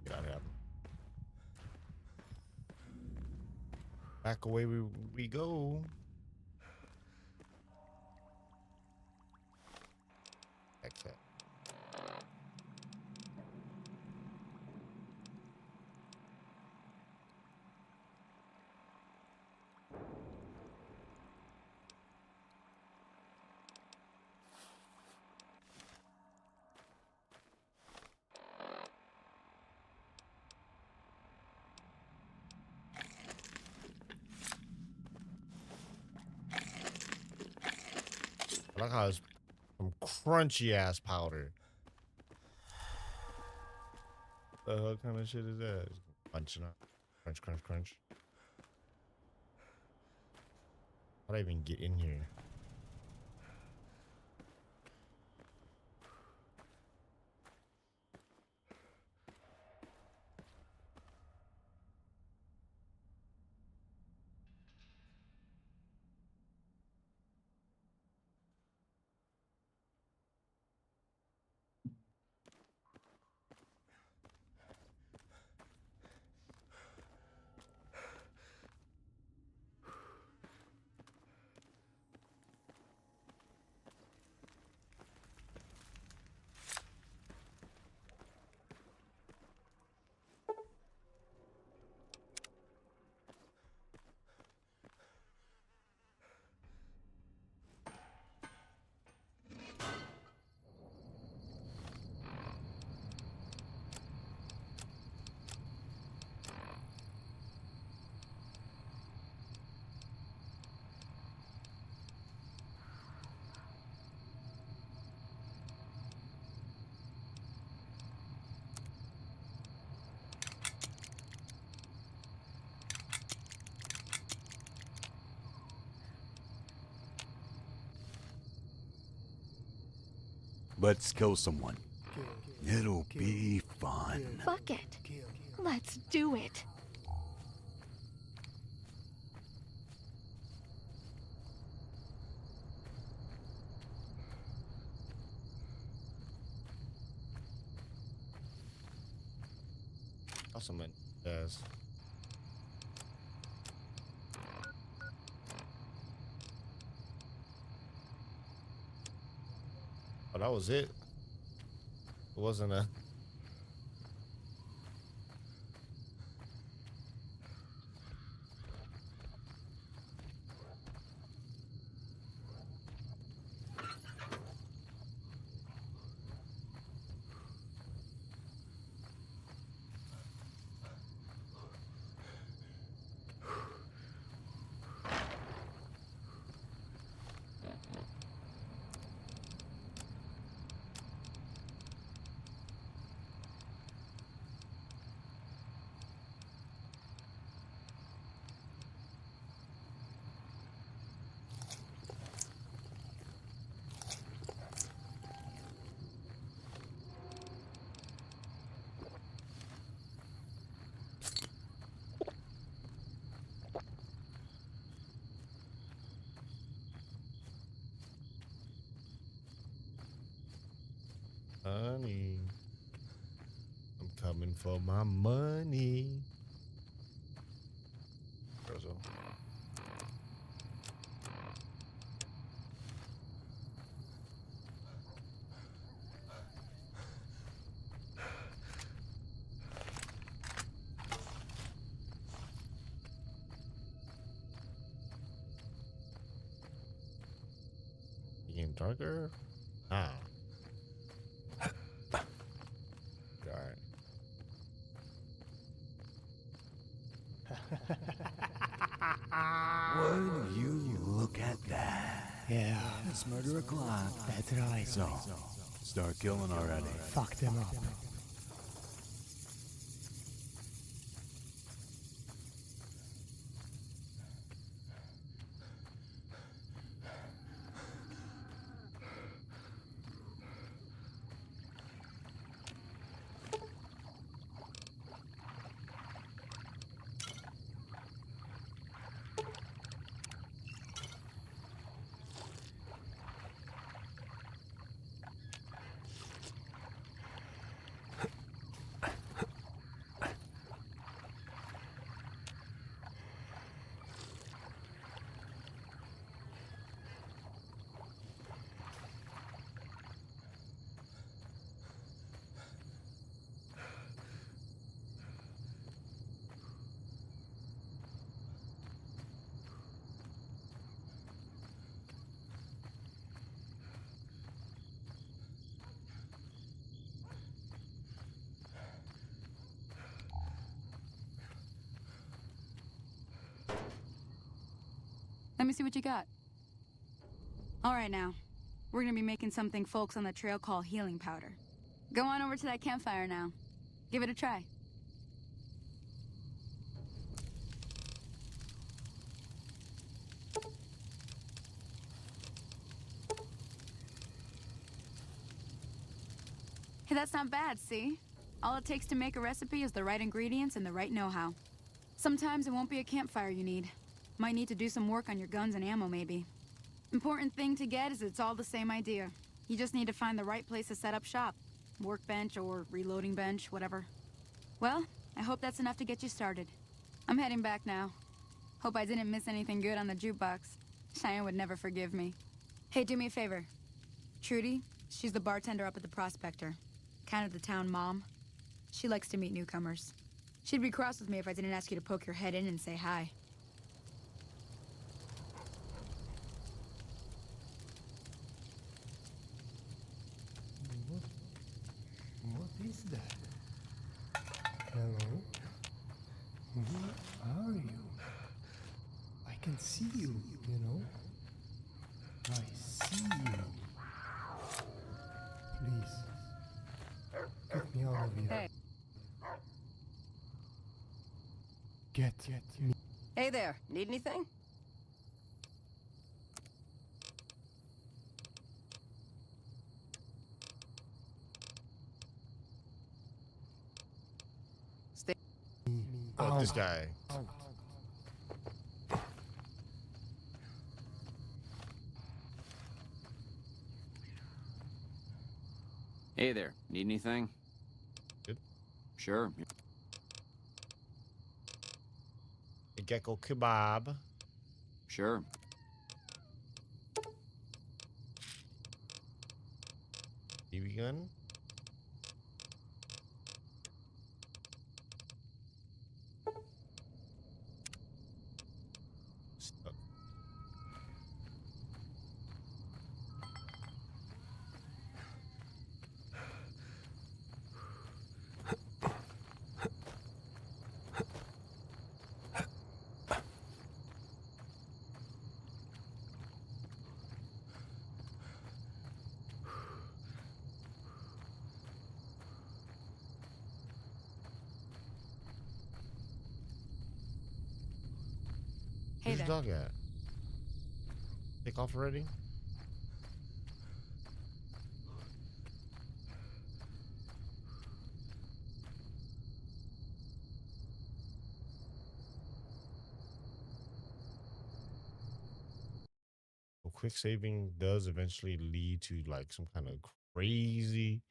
Get out of here. Back away we go. Exit. I like how it's some crunchy ass powder. The hell kind of shit is that? It's bunching up. Crunch, crunch, crunch. How'd I even get in here? Let's kill someone. It'll be fun. Fuck it. Let's do it. Awesome, man. Yes. Oh, that was it. It wasn't a. Honey, I'm coming for my money. Rozo. Getting darker? Ah. Alright. Would you look at that? Yeah, it's murder o'clock. That's right. So, start killing already. Fuck them up. Let me see what you got. All right, now. We're gonna be making something folks on the trail call healing powder. Go on over to that campfire now. Give it a try. Hey, that's not bad, see? All it takes to make a recipe is the right ingredients and the right know-how. Sometimes it won't be a campfire you need. Might need to do some work on your guns and ammo, maybe. Important thing to get is it's all the same idea. You just need to find the right place to set up shop. Workbench or reloading bench, whatever. Well, I hope that's enough to get you started. I'm heading back now. Hope I didn't miss anything good on the jukebox. Cheyenne would never forgive me. Hey, do me a favor. Trudy, she's the bartender up at the Prospector. Kind of the town mom. She likes to meet newcomers. She'd be cross with me if I didn't ask you to poke your head in and say hi. What is that? Hello? Who are you? I can see you, you know? I see you. Please. Get me out of here. Hey. Get me. Hey there, need anything? Stay. Fuck this guy. Hey there, need anything? Good. Sure. A gecko kebab. Sure. BB gun. Stuck. Hey Where's there. your dog at? Take off already? Well, quick saving does eventually lead to like some kind of crazy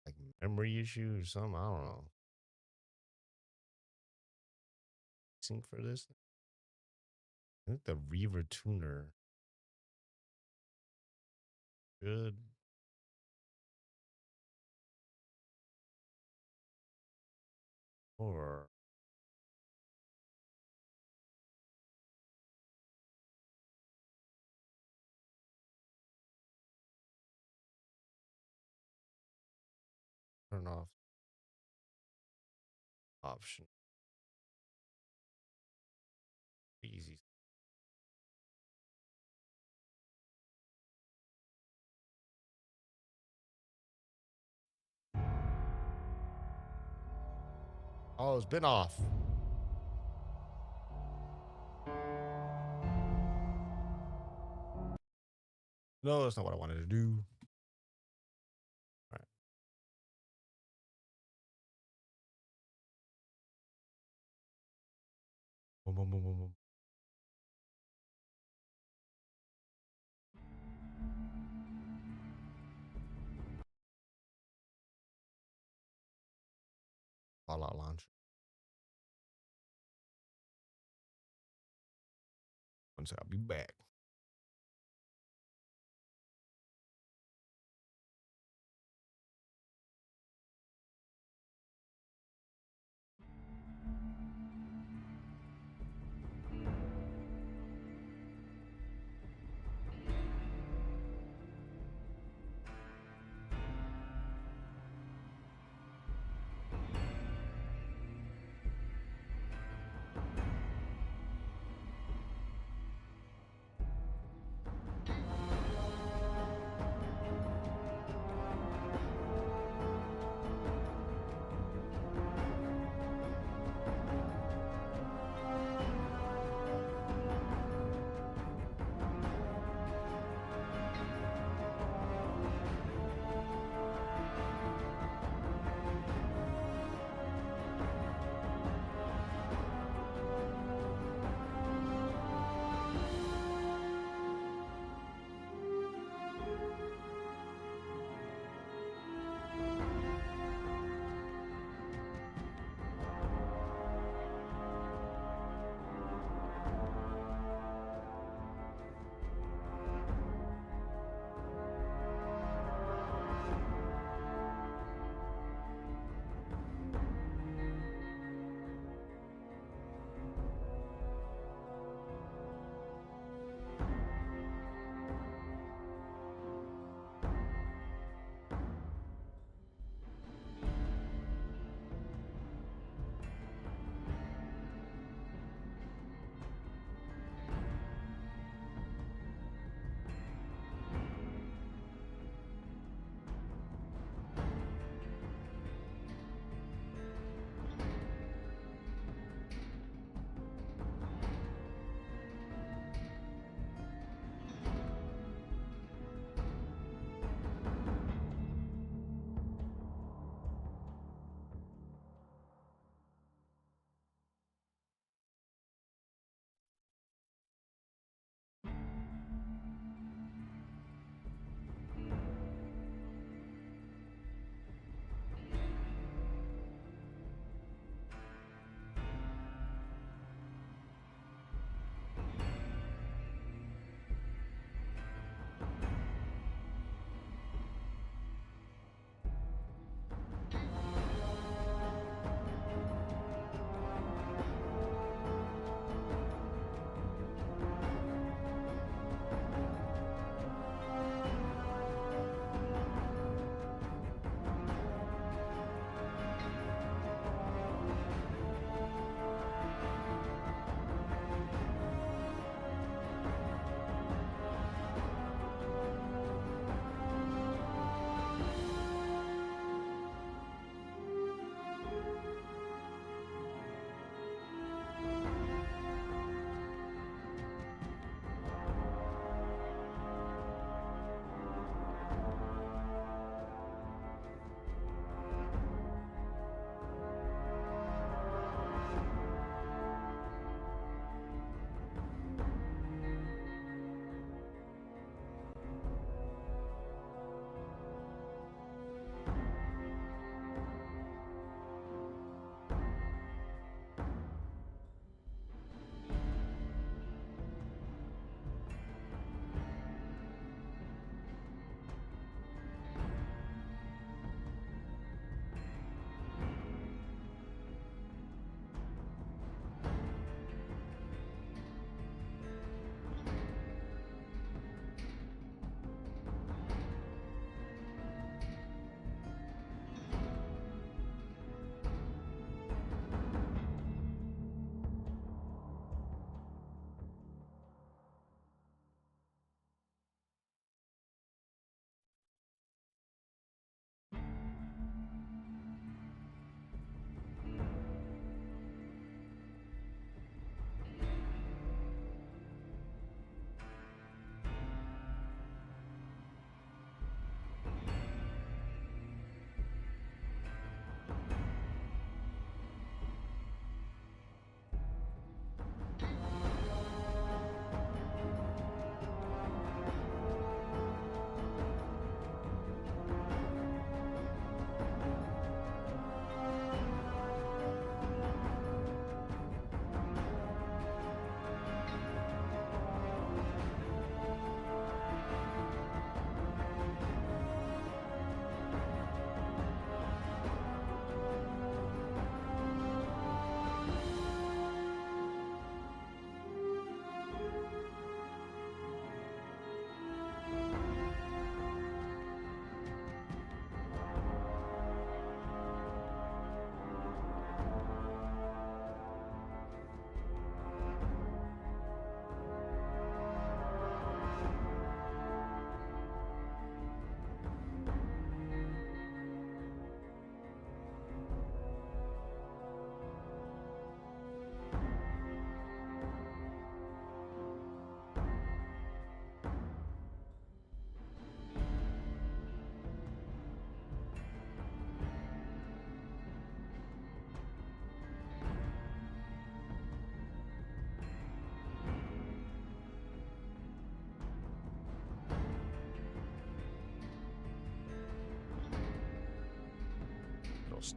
like memory issue or something. I don't know. Sync for this. I think the Reaver tuner should or turn off option. Easy. Oh, it's been off. No, that's not what I wanted to do. All right. Boom, boom, boom, boom, boom. Fallout launcher. One sec, I'll be back.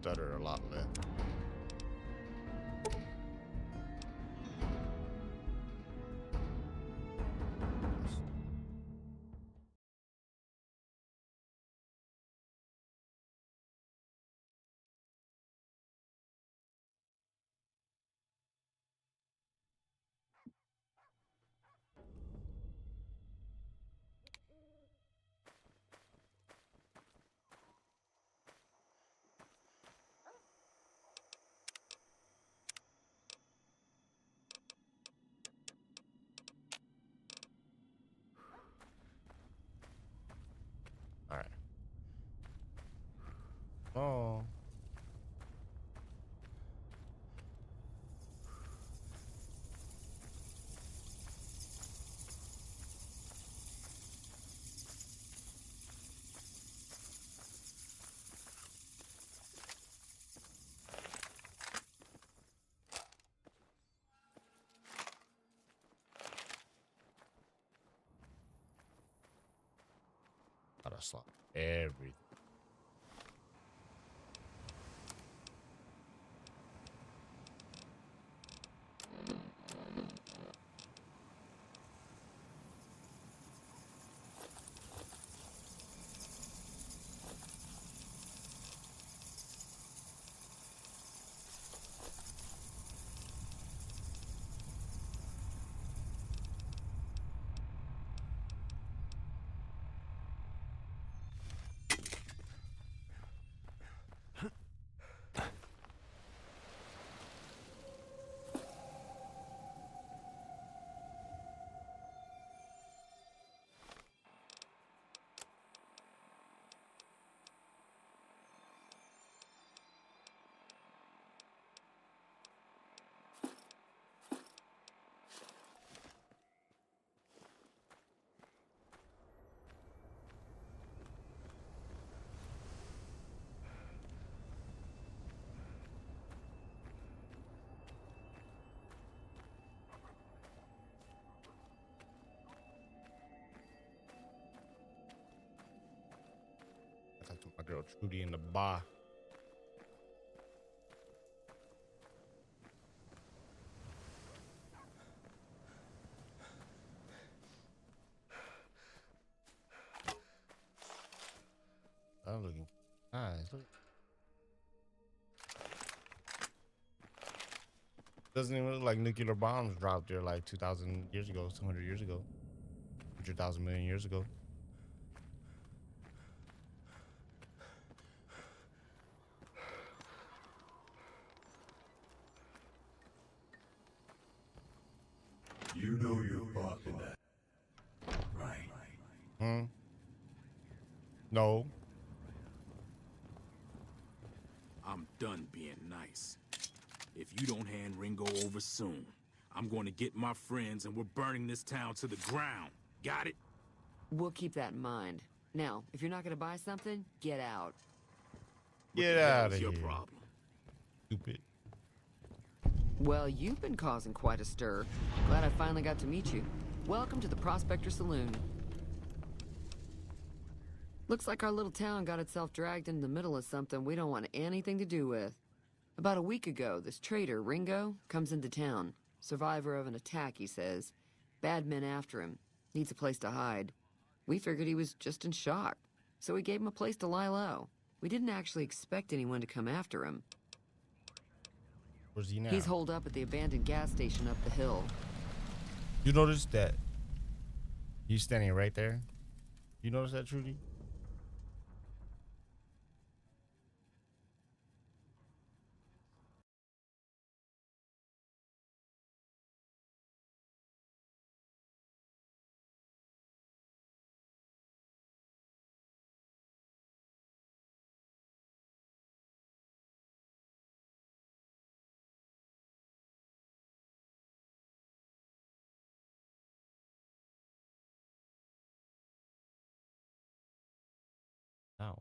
stutter a lot less. All right. Oh. Gotta slot everything. I talked to my girl Trudy in the bar. I'm looking nice. Look. Doesn't even look like nuclear bombs dropped there like 2,000 years ago, 200 years ago, 100,000 million years ago. You know you're barking at, right? Hmm. No. I'm done being nice. If you don't hand Ringo over soon, I'm going to get my friends and we're burning this town to the ground. Got it? We'll keep that in mind. Now, if you're not gonna buy something, get out. Get out of here. Your problem? Stupid. Well, you've been causing quite a stir. Glad I finally got to meet you. Welcome to the Prospector Saloon. Looks like our little town got itself dragged into the middle of something we don't want anything to do with. About a week ago, this traitor, Ringo, comes into town. Survivor of an attack, he says. Bad men after him. Needs a place to hide. We figured he was just in shock, so we gave him a place to lie low. We didn't actually expect anyone to come after him. Where's he now? He's holed up at the abandoned gas station up the hill. You notice that he's standing right there? You notice that, Trudy? No.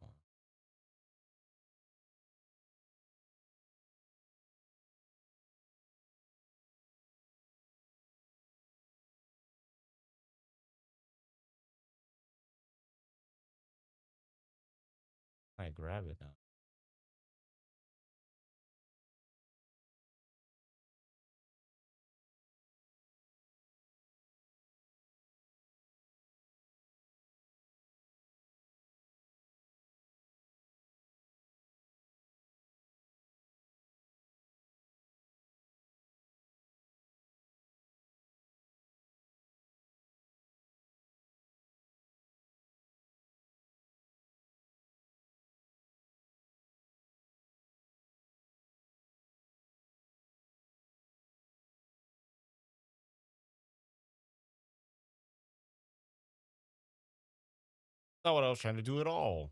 I grab it now. Not what I was trying to do at all.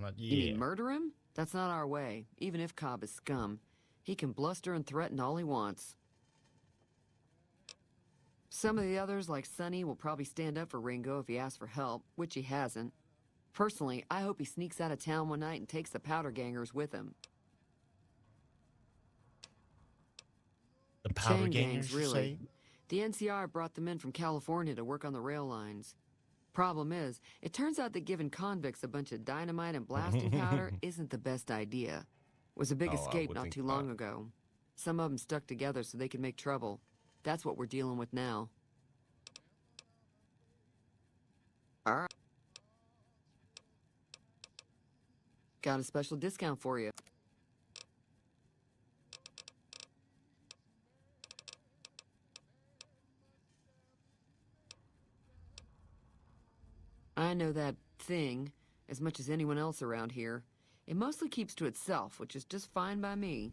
Well, not You mean yet. murder him? That's not our way, even if Cobb is scum. He can bluster and threaten all he wants. Some of the others, like Sonny, will probably stand up for Ringo if he asks for help, which he hasn't. Personally, I hope he sneaks out of town one night and takes the powder gangers with him. The powder Chain gangers, gangs, you really. say? The NCR brought them in from California to work on the rail lines. Problem is, it turns out that giving convicts a bunch of dynamite and blasting powder isn't the best idea. Was a big Oh, I escape would not think too not. long ago. Some of them stuck together so they could make trouble. That's what we're dealing with now. All right. Got a special discount for you. I know that thing as much as anyone else around here. It mostly keeps to itself, which is just fine by me.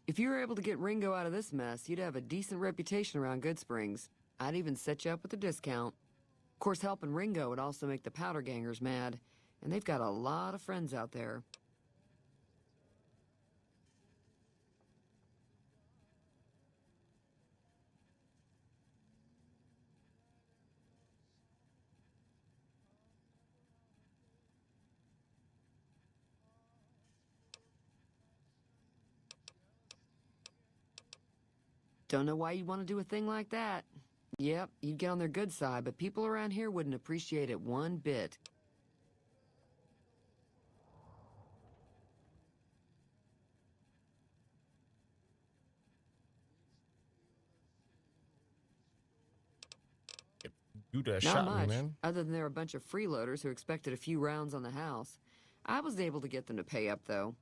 If you were able to get Ringo out of this mess, you'd have a decent reputation around Good Springs. I'd even set you up with a discount. Of course, helping Ringo would also make the powder gangers mad, and they've got a lot of friends out there. Don't know why you'd want to do a thing like that. Yep, you'd get on their good side, but people around here wouldn't appreciate it one bit. You that Not shot me, much, man. other than they're a bunch of freeloaders who expected a few rounds on the house. I was able to get them to pay up, though.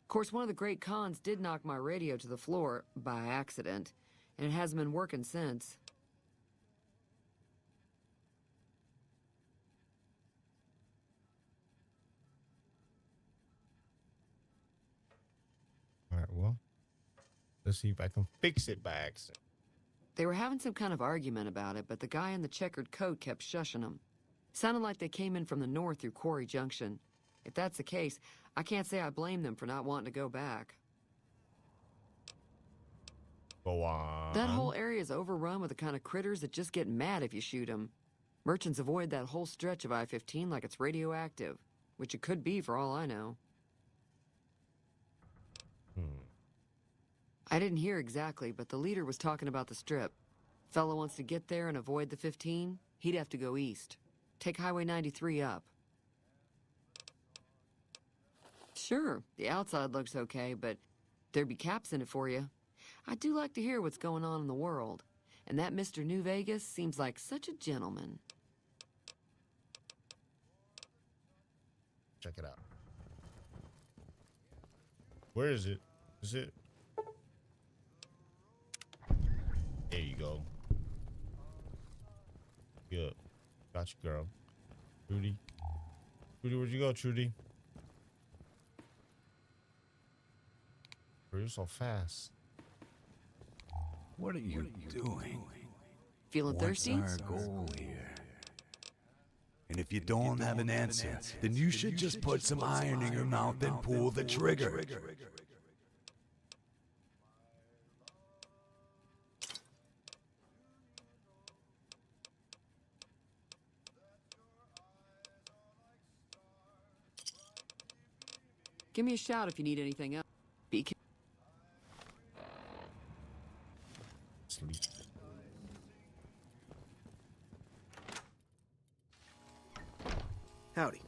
Of course, one of the great cons did knock my radio to the floor, by accident, and it hasn't been working since. All right, well, let's see if I can fix it by accident. They were having some kind of argument about it, but the guy in the checkered coat kept shushing them. Sounded like they came in from the north through Quarry Junction. If that's the case, I can't say I blame them for not wanting to go back. Go on. That whole area is overrun with the kind of critters that just get mad if you shoot them. Merchants avoid that whole stretch of I-15 like it's radioactive, which it could be for all I know. I didn't hear exactly, but the leader was talking about the strip. Fellow wants to get there and avoid the 15, he'd have to go east. Take Highway 93 up. Sure, the outside looks okay, but there'd be caps in it for you. I do like to hear what's going on in the world, and that Mr. New Vegas seems like such a gentleman. Check it out. Where is it? Is it? There you go. Good. Got you, girl. Trudy. Trudy, where'd you go, Trudy? You're so fast. What are you doing? Feeling What's thirsty? our goal here? And if you don't have an answer, then you should just put some iron in your mouth and pull the trigger. Give me a shout if you need anything else. Be careful. Sleep. Howdy.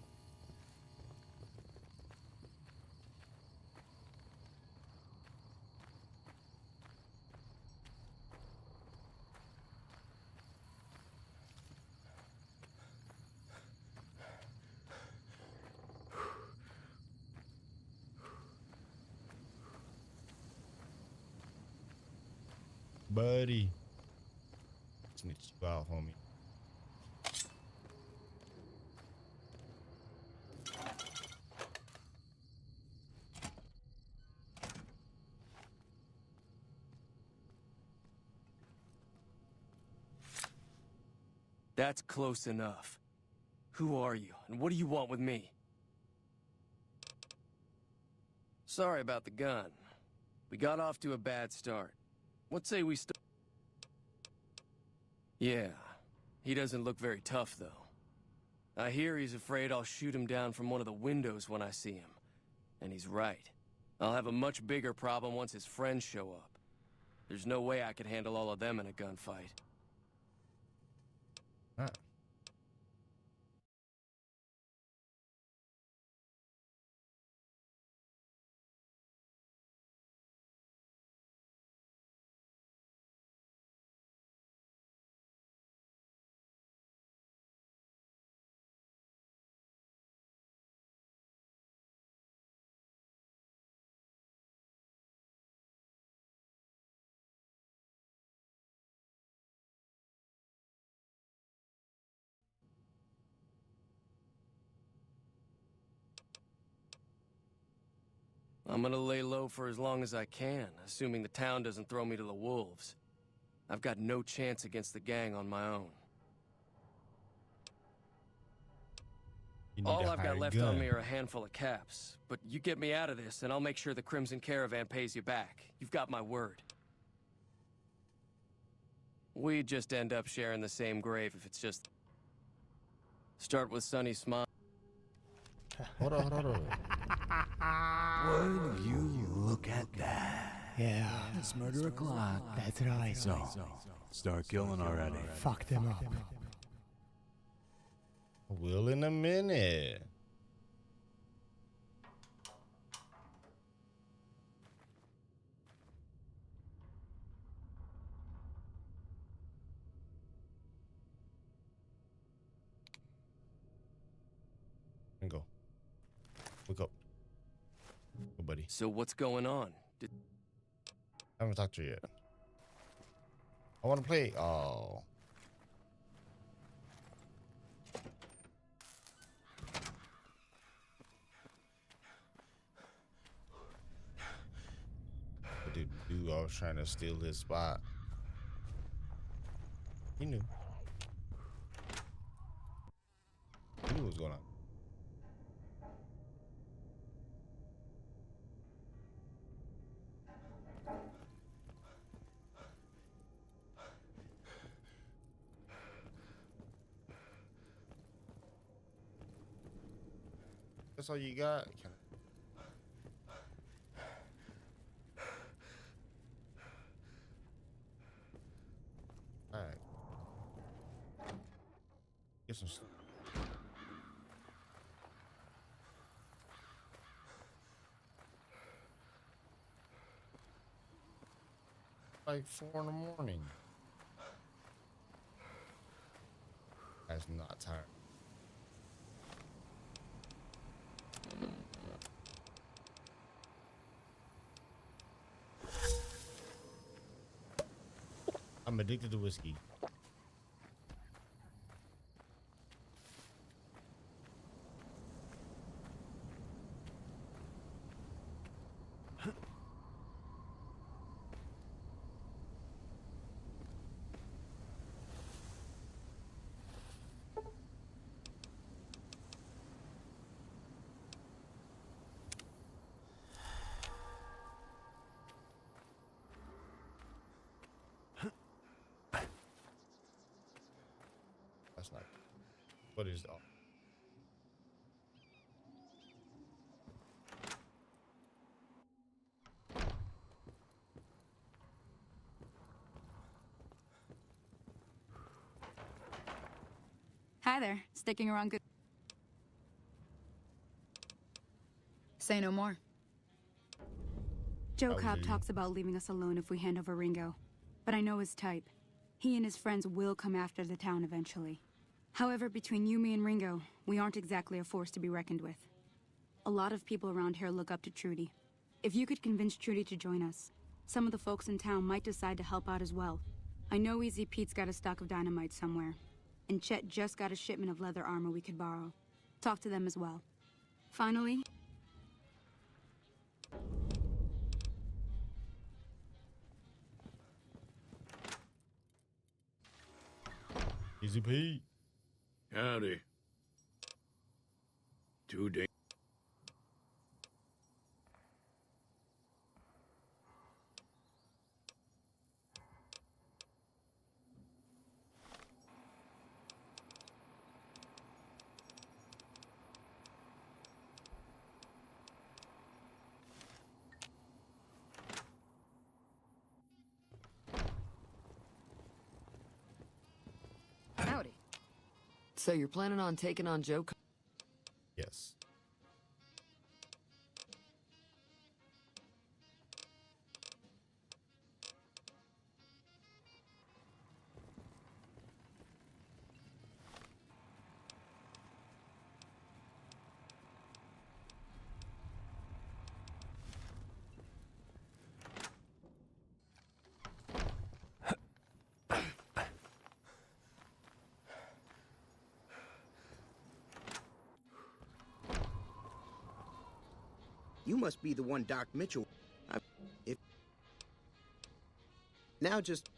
Buddy. Snitch you out, homie. That's close enough. Who are you, and what do you want with me? Sorry about the gun. We got off to a bad start. What say we start? Yeah, he doesn't look very tough, though. I hear he's afraid I'll shoot him down from one of the windows when I see him. And he's right. I'll have a much bigger problem once his friends show up. There's no way I could handle all of them in a gunfight. Huh. I'm gonna lay low for as long as I can, assuming the town doesn't throw me to the wolves. I've got no chance against the gang on my own. All I've got left on me are a handful of caps, but you get me out of this and I'll make sure the Crimson Caravan pays you back. You've got my word. We just end up sharing the same grave if it's just... Start with Sunny Smile. Hold on. Would you look at that? Yeah. It's murder o'clock. That's right. So, start killing already. Fuck them up. Will in a minute. And go. Wake up. Go, buddy. So what's going on? I haven't talked to you yet. I want to play. Oh. Dude, I was trying to steal his spot. He knew. He knew what was going on. That's all you got? Alright. Get some stuff. Like 4 in the morning. That's not tired. I'm addicted to whiskey. Like, what is all? Hi there. Sticking around good. Say no more. Joe How was Cobb it? talks about leaving us alone if we hand over Ringo. But I know his type. He and his friends will come after the town eventually. However, between you, me, and Ringo, we aren't exactly a force to be reckoned with. A lot of people around here look up to Trudy. If you could convince Trudy to join us, some of the folks in town might decide to help out as well. I know Easy Pete's got a stock of dynamite somewhere, and Chet just got a shipment of leather armor we could borrow. Talk to them as well. Finally, Easy Pete. Howdy. Too dang. Howdy. So you're planning on taking on Joe Cobb? Yes. You must be the one Doc Mitchell. If now just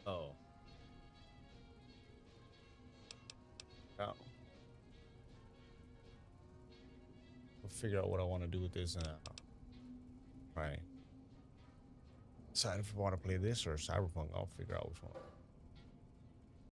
Oh. Oh. We'll figure out what I want to do with this now. Right. Decide if I want to play this or Cyberpunk. I'll figure out which one.